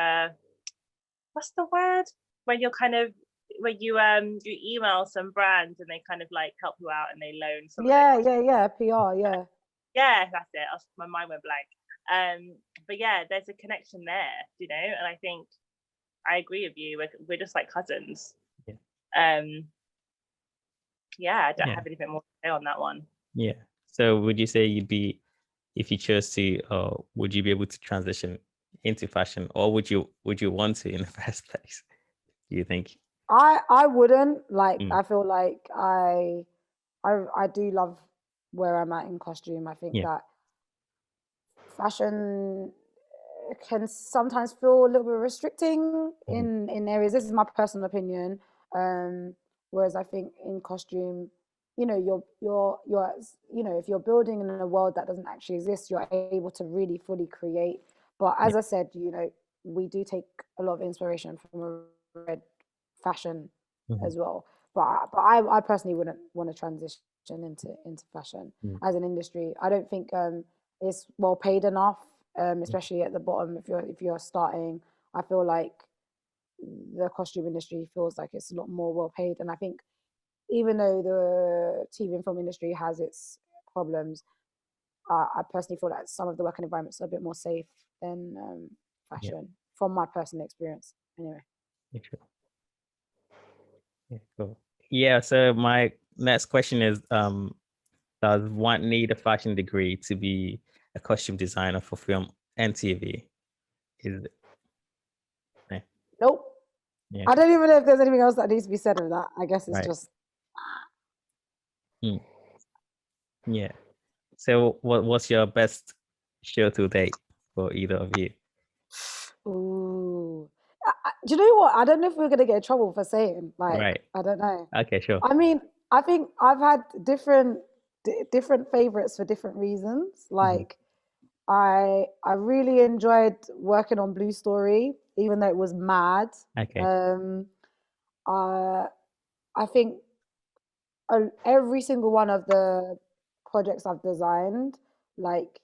what's the word, when you're kind of, when you email some brands and they kind of like help you out and they loan some of their PR, yeah, that's it. My mind went blank. But yeah, there's a connection there, you know, and I think I agree with you. We're just like cousins. Yeah. Yeah, I don't have anything more to say on that one. Yeah. So would you say you'd be, if you chose to, would you be able to transition into fashion, or would you want to in the first place, do you think? I wouldn't, like, I feel like I do love where I'm at in costume. I think that fashion can sometimes feel a little bit restricting in areas. This is my personal opinion. Whereas I think in costume, you know, you're you know, if you're building in a world that doesn't actually exist, you're able to really fully create. But as I said, you know, we do take a lot of inspiration from red fashion as well. But I personally wouldn't want to transition into fashion as an industry. I don't think it's well paid enough, especially at the bottom. If you're starting, I feel like the costume industry feels like it's a lot more well paid. And I think even though the TV and film industry has its problems, I personally feel like some of the working environments are a bit more safe than fashion, from my personal experience. Anyway. Yeah, cool. Yeah, so my next question is, does one need a fashion degree to be a costume designer for film and TV? Is it? Yeah. Nope. Yeah. I don't even know if there's anything else that needs to be said of that. I guess it's just. Yeah. So what's your best show to date for either of you? Ooh. Do you know what? I don't know if we're going to get in trouble for saying, like, I don't know. Okay, sure. I mean, I think I've had different favorites for different reasons. Like, I really enjoyed working on Blue Story, even though it was mad. Okay. I think every single one of the projects I've designed, like,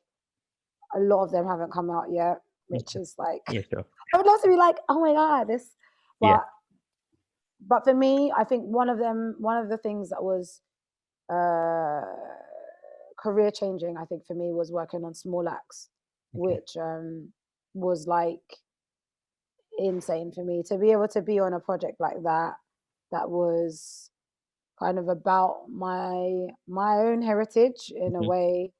a lot of them haven't come out yet, which is like, sure. I would love to be like, oh my God, this, but for me, I think one of the things that was career changing, I think for me, was working on Small Axe, which was like insane for me to be able to be on a project like that was kind of about my own heritage in a way.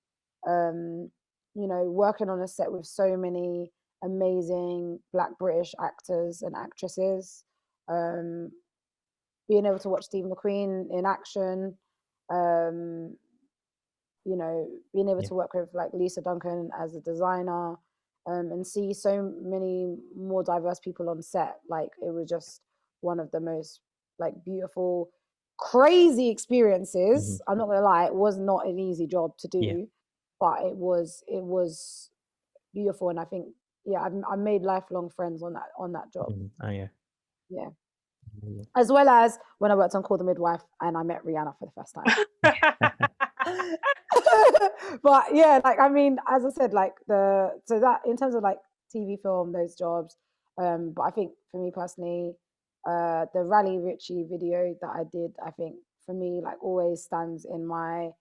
You know, working on a set with so many amazing Black British actors and actresses, being able to watch Steve McQueen in action, you know, being able to work with like Lisa Duncan as a designer, and see so many more diverse people on set. Like, it was just one of the most like beautiful, crazy experiences. I'm not gonna lie, it was not an easy job to do, but it was beautiful. And I think I made lifelong friends on that job. Yeah. As well as when I worked on Call the Midwife and I met Rihanna for the first time. But yeah, like, I mean, as I said, like, so that in terms of like TV, film, those jobs, but I think for me personally, the Rally Ritchie video that I did, I think for me, like, always stands in my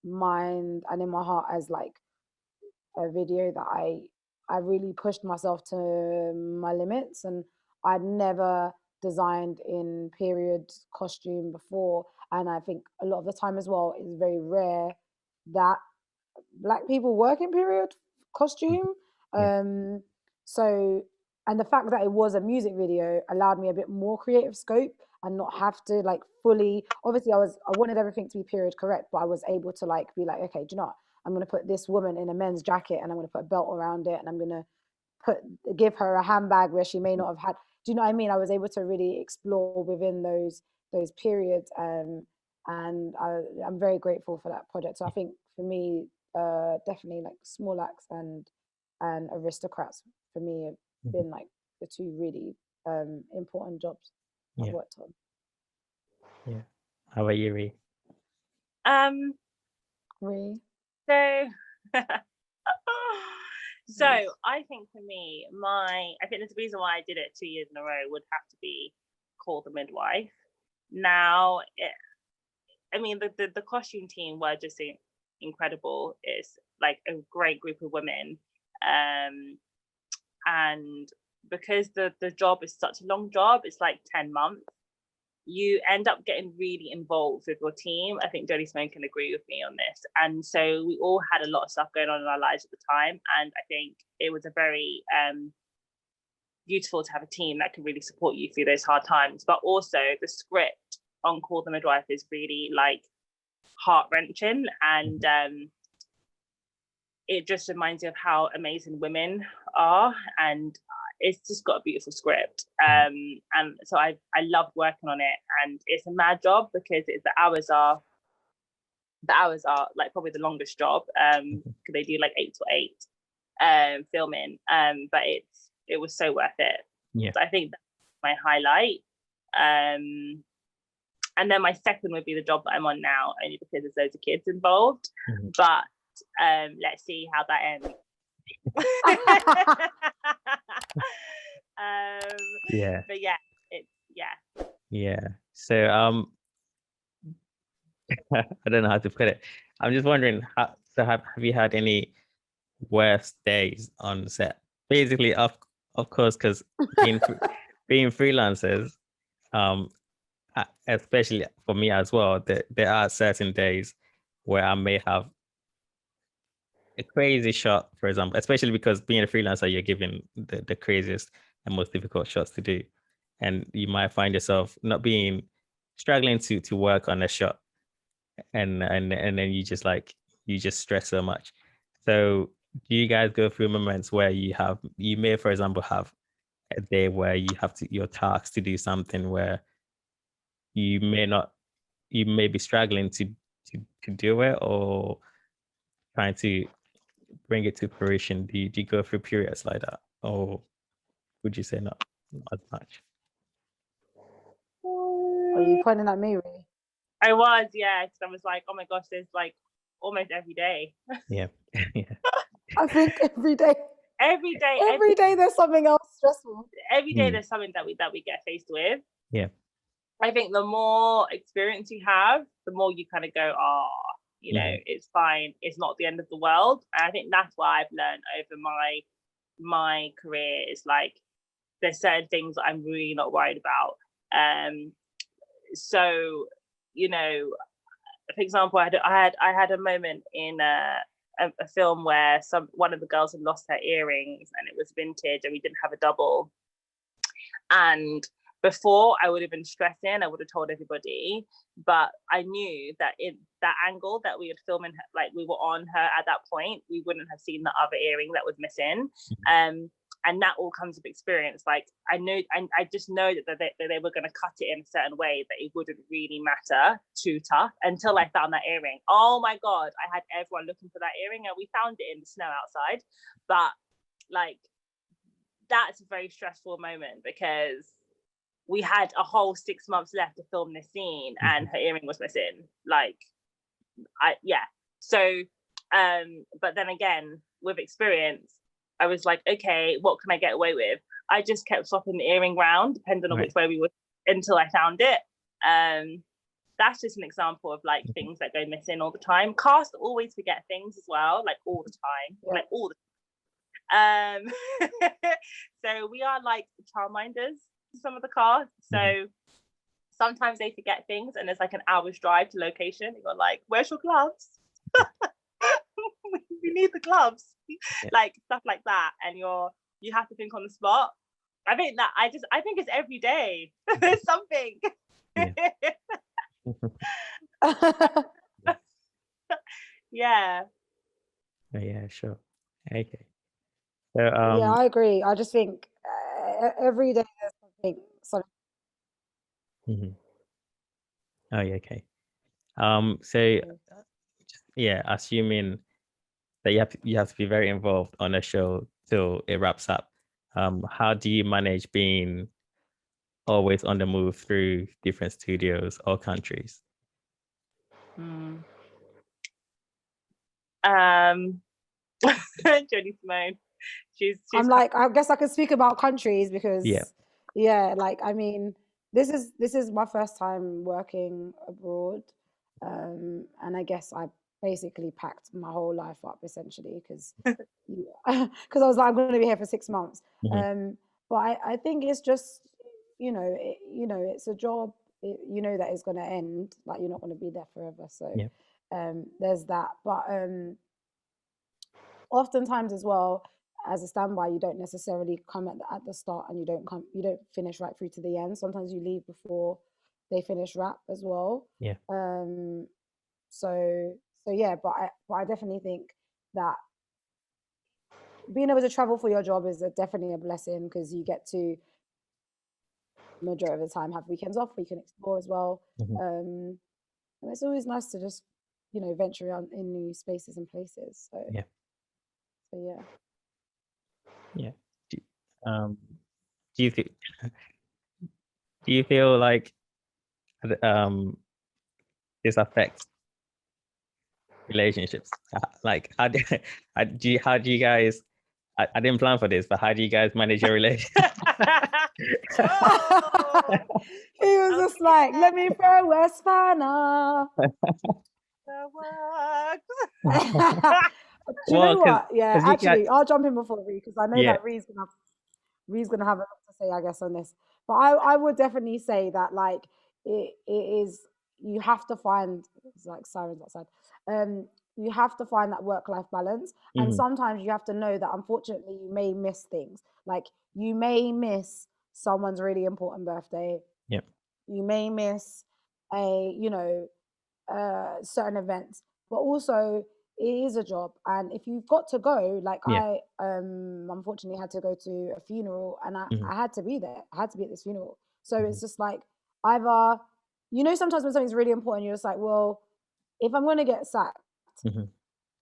mind and in my heart as like a video that I really pushed myself to my limits, and I'd never designed in period costume before. And I think a lot of the time as well, it's very rare that Black people work in period costume. So, and the fact that it was a music video allowed me a bit more creative scope and not have to like fully, obviously I wanted everything to be period correct, but I was able to like be like, okay, do you know what? I'm going to put this woman in a men's jacket and I'm going to put a belt around it, and I'm going to give her a handbag where she may not have had. Do you know what I mean? I was able to really explore within those periods, and I'm very grateful for that project. So I think for me, definitely like Small Axe and Aristocrats for me have been like the two really important jobs I've worked on. Yeah. How about you, Ree? Ree? So I think for me, I think there's a reason why I did it 2 years in a row would have to be Call the Midwife. Now, the costume team were just incredible. It's like a great group of women. And because the job is such a long job, it's like 10 months, you end up getting really involved with your team. I think Jodie-Simone can agree with me on this. And so we all had a lot of stuff going on in our lives at the time. And I think it was a very beautiful to have a team that can really support you through those hard times. But also the script on Call the Midwife is really like heart-wrenching. And it just reminds you of how amazing women are. And it's just got a beautiful script. And so I loved working on it. And it's a mad job because the hours are like probably the longest job. Because they do like 8 to 8 filming. But it was so worth it. Yeah. So I think that's my highlight. And then my second would be the job that I'm on now, only because there's loads of kids involved. But let's see how that ends. But so I don't know how to put it. I'm just wondering, have you had any worst days on set? Basically, of course, because being freelancers, especially for me as well, there are certain days where I may have a crazy shot, for example, especially because being a freelancer, you're given the craziest and most difficult shots to do. And you might find yourself struggling to work on a shot. And then you just stress so much. So do you guys go through moments where you may, for example, have a day where you're tasked to do something where you may be struggling to do it, or trying to bring it to fruition? Do you go through periods like that, or would you say not as much? Are you pointing at me, Ree? I was, yeah, because I was like, oh my gosh, there's like almost every day. Yeah. I think every day there's something else stressful. Every day there's something that we get faced with. Yeah. I think the more experience you have, the more you kind of go, it's fine. It's not the end of the world. And I think that's what I've learned over my career, is like, there's certain things that I'm really not worried about. So, for example, I had a moment in a film where one of the girls had lost her earrings, and it was vintage, and we didn't have a double. And before, I would have been stressing, I would have told everybody, but I knew that in that angle that we would film in, like we were on her at that point, we wouldn't have seen the other earring that was missing. And that all comes with experience. Like I just know that they were going to cut it in a certain way that it wouldn't really matter too tough, until I found that earring. Oh my God, I had everyone looking for that earring, and we found it in the snow outside. But like, that's a very stressful moment, because we had a whole 6 months left to film this scene, and her earring was missing. So, but then again, with experience, I was like, okay, what can I get away with? I just kept swapping the earring round, depending on which way we were, until I found it. That's just an example of like things that go missing all the time. Cast always forget things as well, like all the time, like all the time. So we are like childminders to some of the cast. So sometimes they forget things, and it's like an hour's drive to location. You're like, where's your gloves? We need the gloves. Like stuff like that, and you have to think on the spot. I think it's every day. There's something. Yeah. Yeah, sure. Okay. So yeah, I agree. I just think every day there's something. Oh yeah, okay. So yeah, assuming that you have to be very involved on a show till it wraps up. How do you manage being always on the move through different studios or countries? Jodie-Simone, she's I'm like, I guess I could speak about countries because like, I mean, this is my first time working abroad, and I guess I basically packed my whole life up essentially because I was like, I'm going to be here for 6 months. But I think it's just, it's a job, that it's going to end, like you're not going to be there forever, so there's that. But oftentimes as well, as a standby, you don't necessarily come at the start, and you don't finish right through to the end. Sometimes you leave before they finish wrap as well. So yeah, but I definitely think that being able to travel for your job is definitely a blessing, because you get to, majority of the time, have weekends off where you can explore as well. And it's always nice to just, venture out in new spaces and places. So yeah. Do you feel like this affects relationships? Like how do you guys, I didn't plan for this, but how do you guys manage your relationship? He was just like, let me throw West Fana. Do you know what? Yeah, actually, I'll jump in before Ree, because I know that Ree's gonna have a lot to say, I guess, on this. But I would definitely say that, like, it is, you have to find, it's like sirens outside. You have to find that work-life balance, and sometimes you have to know that unfortunately you may miss things. Like, you may miss someone's really important birthday. You may miss certain events, but also it is a job, and if you've got to go, like I unfortunately had to go to a funeral, and I had to be there. I had to be at this funeral. So it's just like, either, sometimes when something's really important, you're just like, well, if I'm going to get sacked,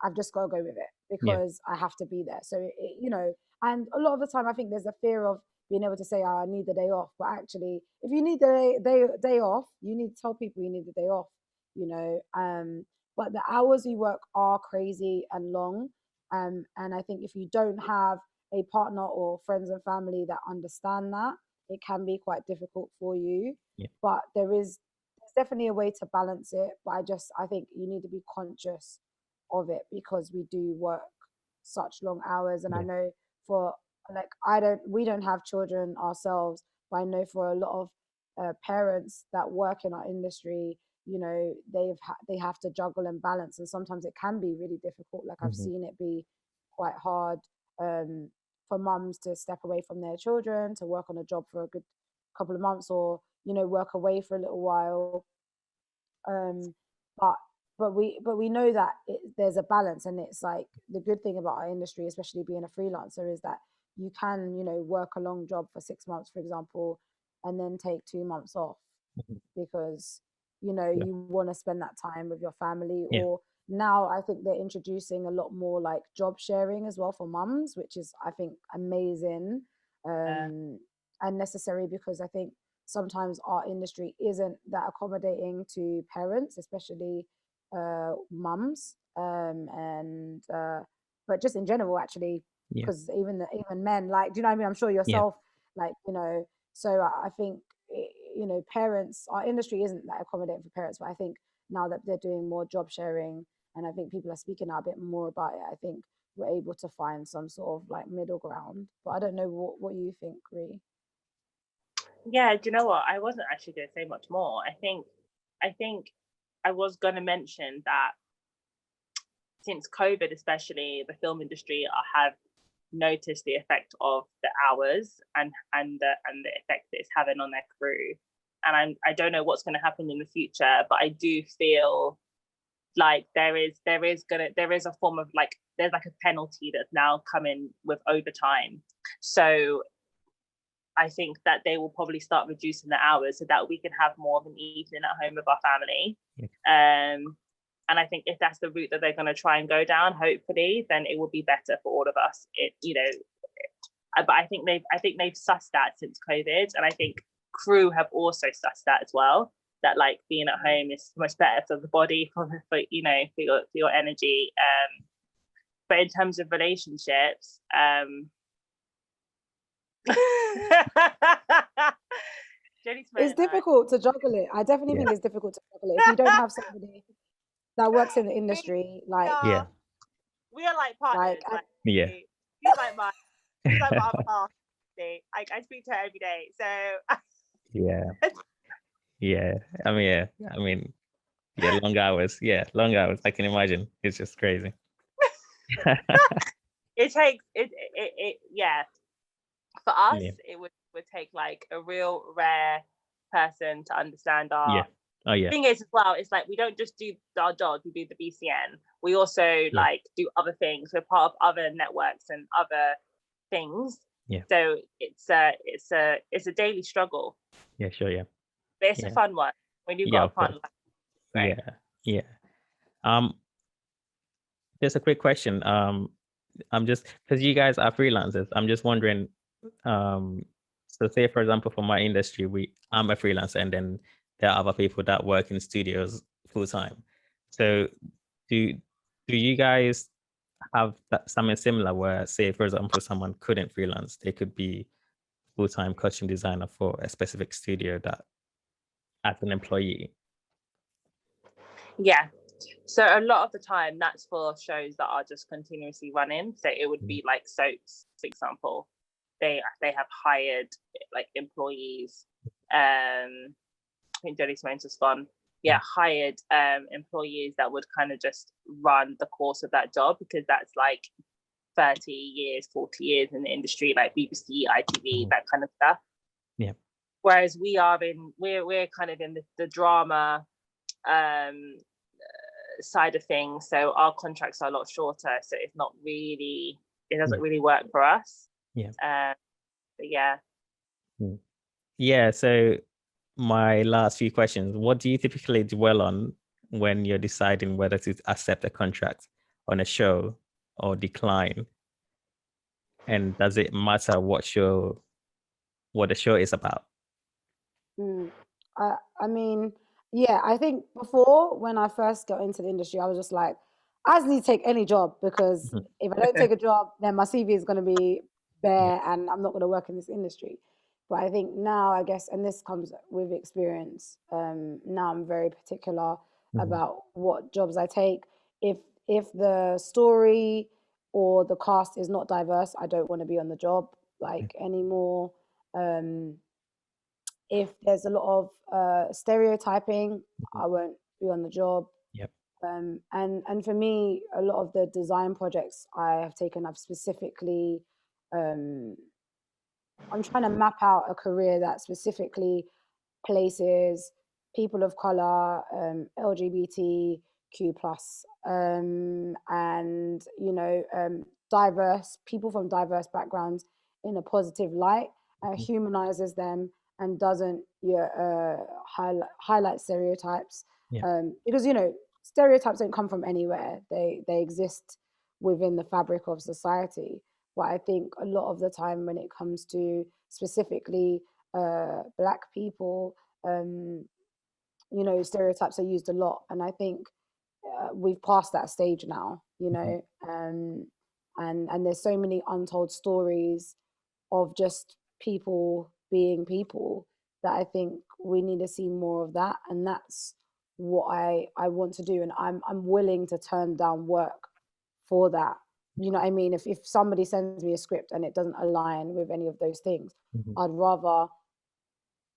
I've just got to go with it, because I have to be there. So and a lot of the time I think there's a fear of being able to say, oh, I need the day off. But actually, if you need the day off, you need to tell people you need the day off, but the hours you work are crazy and long. And I think if you don't have a partner or friends and family that understand that, it can be quite difficult for you. But there's definitely a way to balance it. But I think you need to be conscious of it, because we do work such long hours. And I know for, like, we don't have children ourselves, but I know for a lot of parents that work in our industry, they have to juggle and balance, and sometimes it can be really difficult. Like, I've seen it be quite hard for mums to step away from their children to work on a job for a good couple of months, or work away for a little while. But we know that there's a balance, and it's like, the good thing about our industry, especially being a freelancer, is that you can work a long job for 6 months, for example, and then take 2 months off, because you want to spend that time with your family. Or now I think they're introducing a lot more like job sharing as well for mums, which is, I think, amazing and necessary, because I think sometimes our industry isn't that accommodating to parents, especially mums, but just in general, actually, because even men, like, do you know what I mean? I'm sure yourself, like, so I think parents, our industry isn't that accommodating for parents, but I think now that they're doing more job sharing, and I think people are speaking out a bit more about it, I think we're able to find some sort of like middle ground. But I don't know what you think, Ree. Yeah, do you know what? I wasn't actually going to say much more. I think I was going to mention that since COVID, especially, the film industry have noticed the effect of the hours and the effect that it's having on their crew. And I don't know what's going to happen in the future, but I do feel like there is a form of, like, there's like a penalty that's now coming with overtime. So I think that they will probably start reducing the hours so that we can have more of an evening at home with our family. And I think if that's the route that they're going to try and go down, hopefully, then it will be better for all of us. But I think they've sussed that since COVID, and I think crew have also sussed that as well, that like being at home is much better for the body, for you know, for your energy. But in terms of relationships, It's difficult to juggle it. I definitely think it's difficult to juggle it if you don't have somebody that works in the industry. Like, we are like partners. Like, yeah, she's like my other half. I speak to her every day. So I mean, long hours. Yeah, long hours. I can imagine. It's just crazy. It takes it. For us, it would take like a real rare person to understand our. Thing is as well, it's like we don't just do our job, we do the BCN. We also like do other things. We're part of other networks and other things. Yeah. So it's a daily struggle. Yeah, sure, yeah. But it's a fun one when you've got a partner. Right? Yeah. Just a quick question. I'm just, because you guys are freelancers, I'm just wondering, so say for example for my industry, I'm a freelancer, and then there are other people that work in studios full time. So do you guys have something similar where, say for example, someone couldn't freelance, they could be full-time costume designer for a specific studio that as an employee? Yeah. So a lot of the time that's for shows that are just continuously running. So it would be like soaps, for example. They have hired like employees. I think Jodie-Simone's just gone. Yeah, hired employees that would kind of just run the course of that job, because that's like 30 years, 40 years in the industry, like BBC, ITV, that kind of stuff. Yeah. Whereas we're kind of in the drama side of things, so our contracts are a lot shorter, so it doesn't really work for us. So my last few questions: what do you typically dwell on when you're deciding whether to accept a contract on a show or decline? And does it matter what the show is about? I mean, I think before, when I first got into the industry, I was just like, I just need to take any job, because if I don't take a job, then my CV is going to be bare and I'm not going to work in this industry. But I think now, I guess, and this comes with experience, now I'm very particular about what jobs I take. If the story or the cast is not diverse, I don't want to be on the job like anymore. If there's a lot of stereotyping, I won't be on the job. And for me, a lot of the design projects I have taken, I've specifically, I'm trying to map out a career that specifically places people of color, LGBTQ+, and diverse people from diverse backgrounds in a positive light, humanizes them, and doesn't highlight stereotypes. Because stereotypes don't come from anywhere. They exist within the fabric of society. But I think a lot of the time, when it comes to specifically Black people, stereotypes are used a lot, and I think we've passed that stage now. And there's so many untold stories of just people being people that I think we need to see more of that, and that's what I want to do, and I'm willing to turn down work for that. You know what I mean? If somebody sends me a script and it doesn't align with any of those things, I'd rather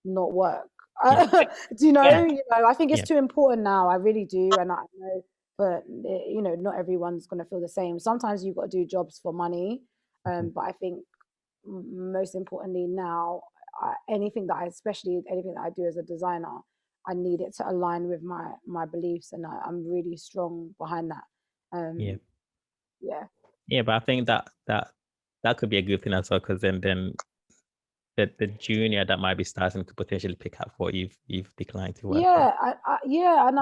not work. Do you know? I think it's too important now. I really do, and I know, but not everyone's going to feel the same. Sometimes you've got to do jobs for money, but I think most importantly now, anything that I do as a designer, I need it to align with my beliefs, and I'm really strong behind that. But I think that could be a good thing as well, because then the junior that might be starting could potentially pick up what you've declined to work and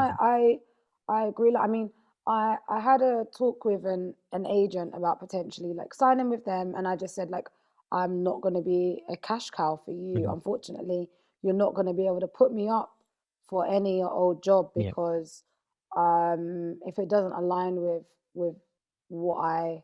I agree. I mean, I had a talk with an agent about potentially like signing with them, and I just said, like, I'm not going to be a cash cow for you, unfortunately. you're not going to be able to put me up for any old job because if it doesn't align with what I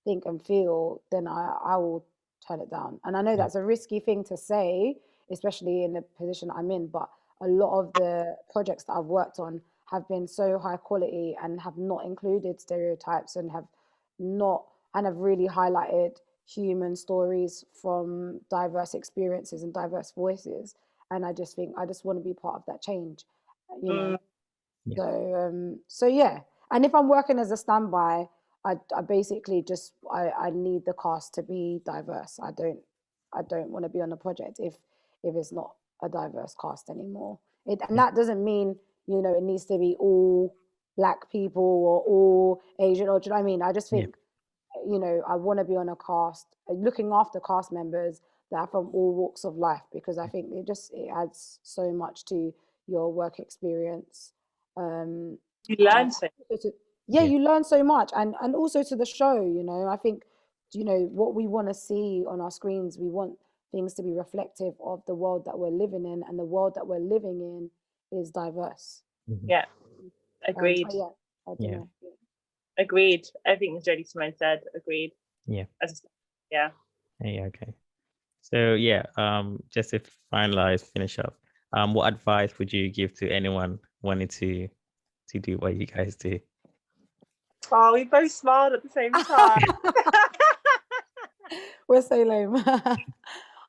think and feel, then I will turn it down. And I know that's a risky thing to say, especially in the position I'm in, but a lot of the projects that I've worked on have been so high quality and have not included stereotypes and have really highlighted human stories from diverse experiences and diverse voices. And I just think I just want to be part of that change, you know. So yeah. And if I'm working as a standby, I basically just I need the cast to be diverse. I don't want to be on a project if it's not a diverse cast anymore. And that doesn't mean, you know, it needs to be all Black people or all Asian, or do you know what I mean? I just think, you know, I want to be on a cast, looking after cast members that are from all walks of life, because I think it adds so much to your work experience. You learn so you learn so much, and also to the show, you know. I think, you know, what we want to see on our screens, we want things to be reflective of the world that we're living in, and the world that we're living in is diverse. Yeah, agreed. Agreed. I think Jodie-Simone said agreed. Okay. So just to finish up, what advice would you give to anyone wanting to do what you guys do? Oh, we both smiled at the same time. We're so lame.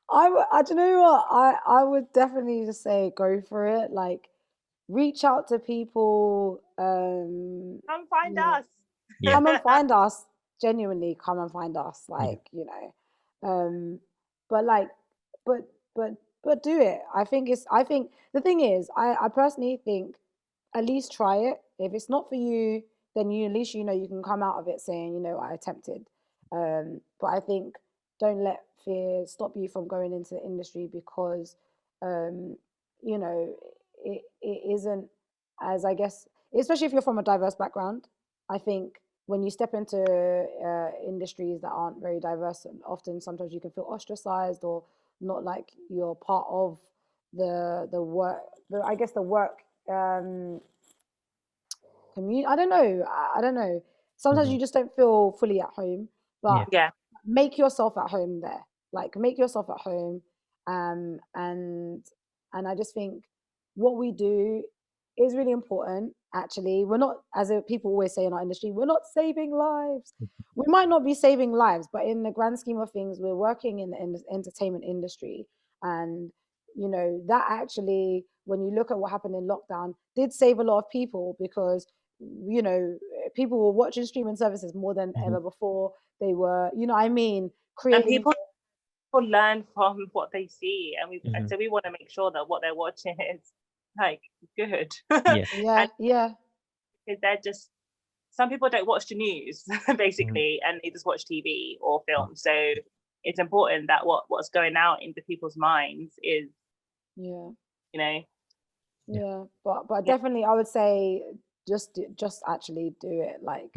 I do you know what? I would definitely just say go for it. Like, reach out to people. Come find us. Come and find us. Genuinely, come and find us. Like, you know, but do it. I think the thing is, I personally think at least try it. If it's not for you, then at least, you know, you can come out of it saying, you know, I attempted. But I think don't let fear stop you from going into the industry, because, you know, it isn't, as I guess, especially if you're from a diverse background. I think when you step into industries that aren't very diverse, and often sometimes you can feel ostracized or not like you're part of the work, the work community. I don't know. Sometimes you just don't feel fully at home, but make yourself at home there. Like, make yourself at home. And I just think what we do is really important. Actually, we're not, as people always say in our industry, we're not saving lives. We might not be saving lives, but in the grand scheme of things, we're working in the entertainment industry. And, you know, that actually, when you look at what happened in lockdown, did save a lot of people, because, you know, people were watching streaming services more than ever before. They were, you know what I mean, creating. And people learn from what they see, and so we want to make sure that what they're watching is like good. Because they're just, some people don't watch the news basically, and they just watch TV or film. So it's important that what's going out into people's minds is, you know. But definitely I would say just actually do it. Like,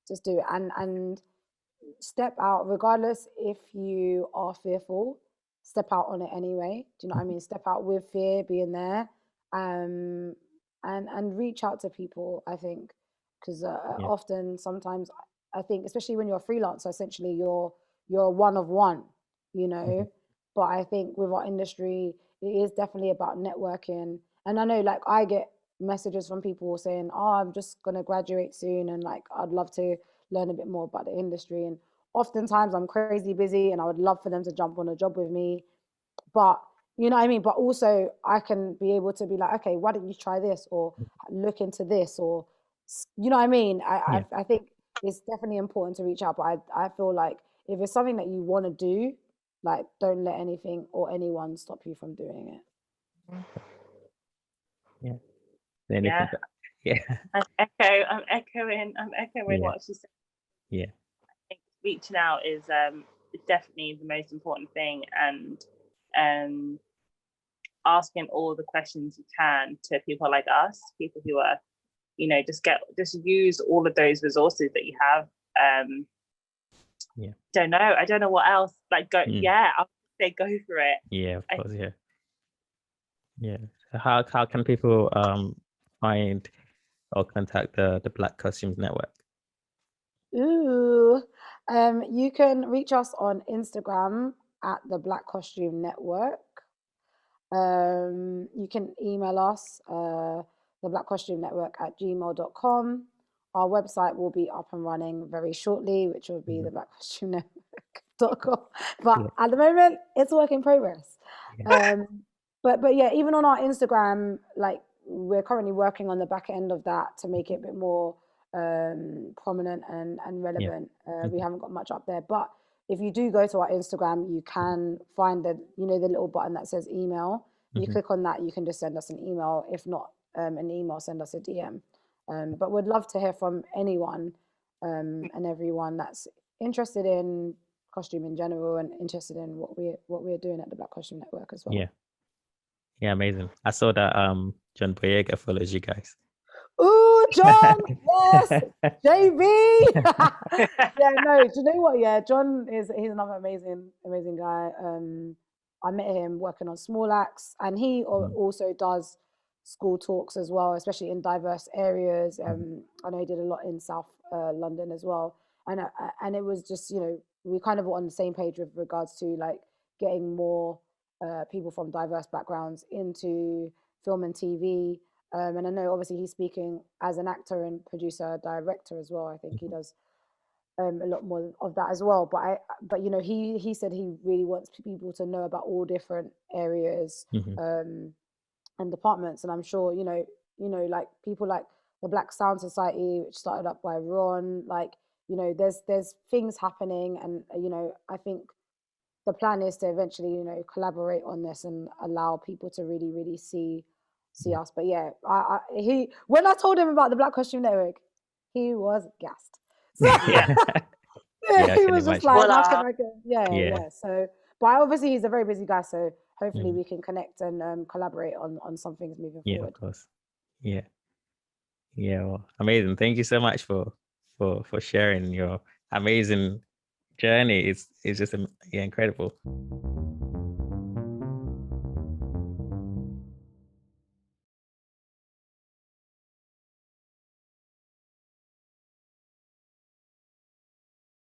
just do it, and step out, regardless if you are fearful. Step out on it anyway. Do you know what I mean? Step out with fear being there, and reach out to people. I think, because often, sometimes, I think, especially when you're a freelancer, essentially you're one of one, you know. But I think with our industry, it is definitely about networking. And I know, like, I get messages from people saying, "Oh, I'm just gonna graduate soon, and like, I'd love to learn a bit more about the industry." And oftentimes I'm crazy busy, and I would love for them to jump on a job with me. But, you know what I mean? But also I can be able to be like, okay, why don't you try this, or look into this, or, you know what I mean? I think it's definitely important to reach out. But I feel like if it's something that you want to do, like, don't let anything or anyone stop you from doing it. I'm echoing what she said. I think reaching out is definitely the most important thing, and asking all the questions you can to people like us, people who are, you know, just use all of those resources that you have. I don't know what else. Like, go. I'll say go for it. Of course. Yeah. So how can people find or contact the Black Costumes Network? Ooh, you can reach us on Instagram at the Black Costume Network. You can email us, the Black Costume Network at gmail.com. Our website will be up and running very shortly, which will be the Black Costume Network.com. But at the moment, it's a work in progress. But yeah, even on our Instagram, like we're currently working on the back end of that to make it a bit more prominent and relevant. We haven't got much up there, but if you do go to our Instagram, you can find the little button that says email. You click on that, you can just send us an email. If not an email, send us a DM. But we'd love to hear from anyone and everyone that's interested in costume in general and interested in what we're doing at the Black Costume Network as well. Yeah, amazing. I saw that John Boyega follows you guys. Ooh, John, yes, JB. Yeah, no, do you know what? Yeah, John he's another amazing guy. I met him working on Small Acts, and he also does school talks as well, especially in diverse areas. I know he did a lot in South London as well, and it was just we kind of were on the same page with regards to like getting more people from diverse backgrounds into film and TV. And I know obviously he's speaking as an actor and producer, director as well. I think he does a lot more of that as well. But he said he really wants people to know about all different areas and departments. And I'm sure like people like the Black Sound Society, which started up by Ron. Like there's things happening, and I think the plan is to eventually collaborate on this and allow people to really really see us. But yeah, he when I told him about the Black Costume Network, he was gassed. So, he was just like, how can I go? Yeah. So, but obviously he's a very busy guy, so hopefully we can connect and collaborate on some things moving forward. Yeah, of course. Yeah. Well, amazing. Thank you so much for sharing your amazing journey. It's just incredible.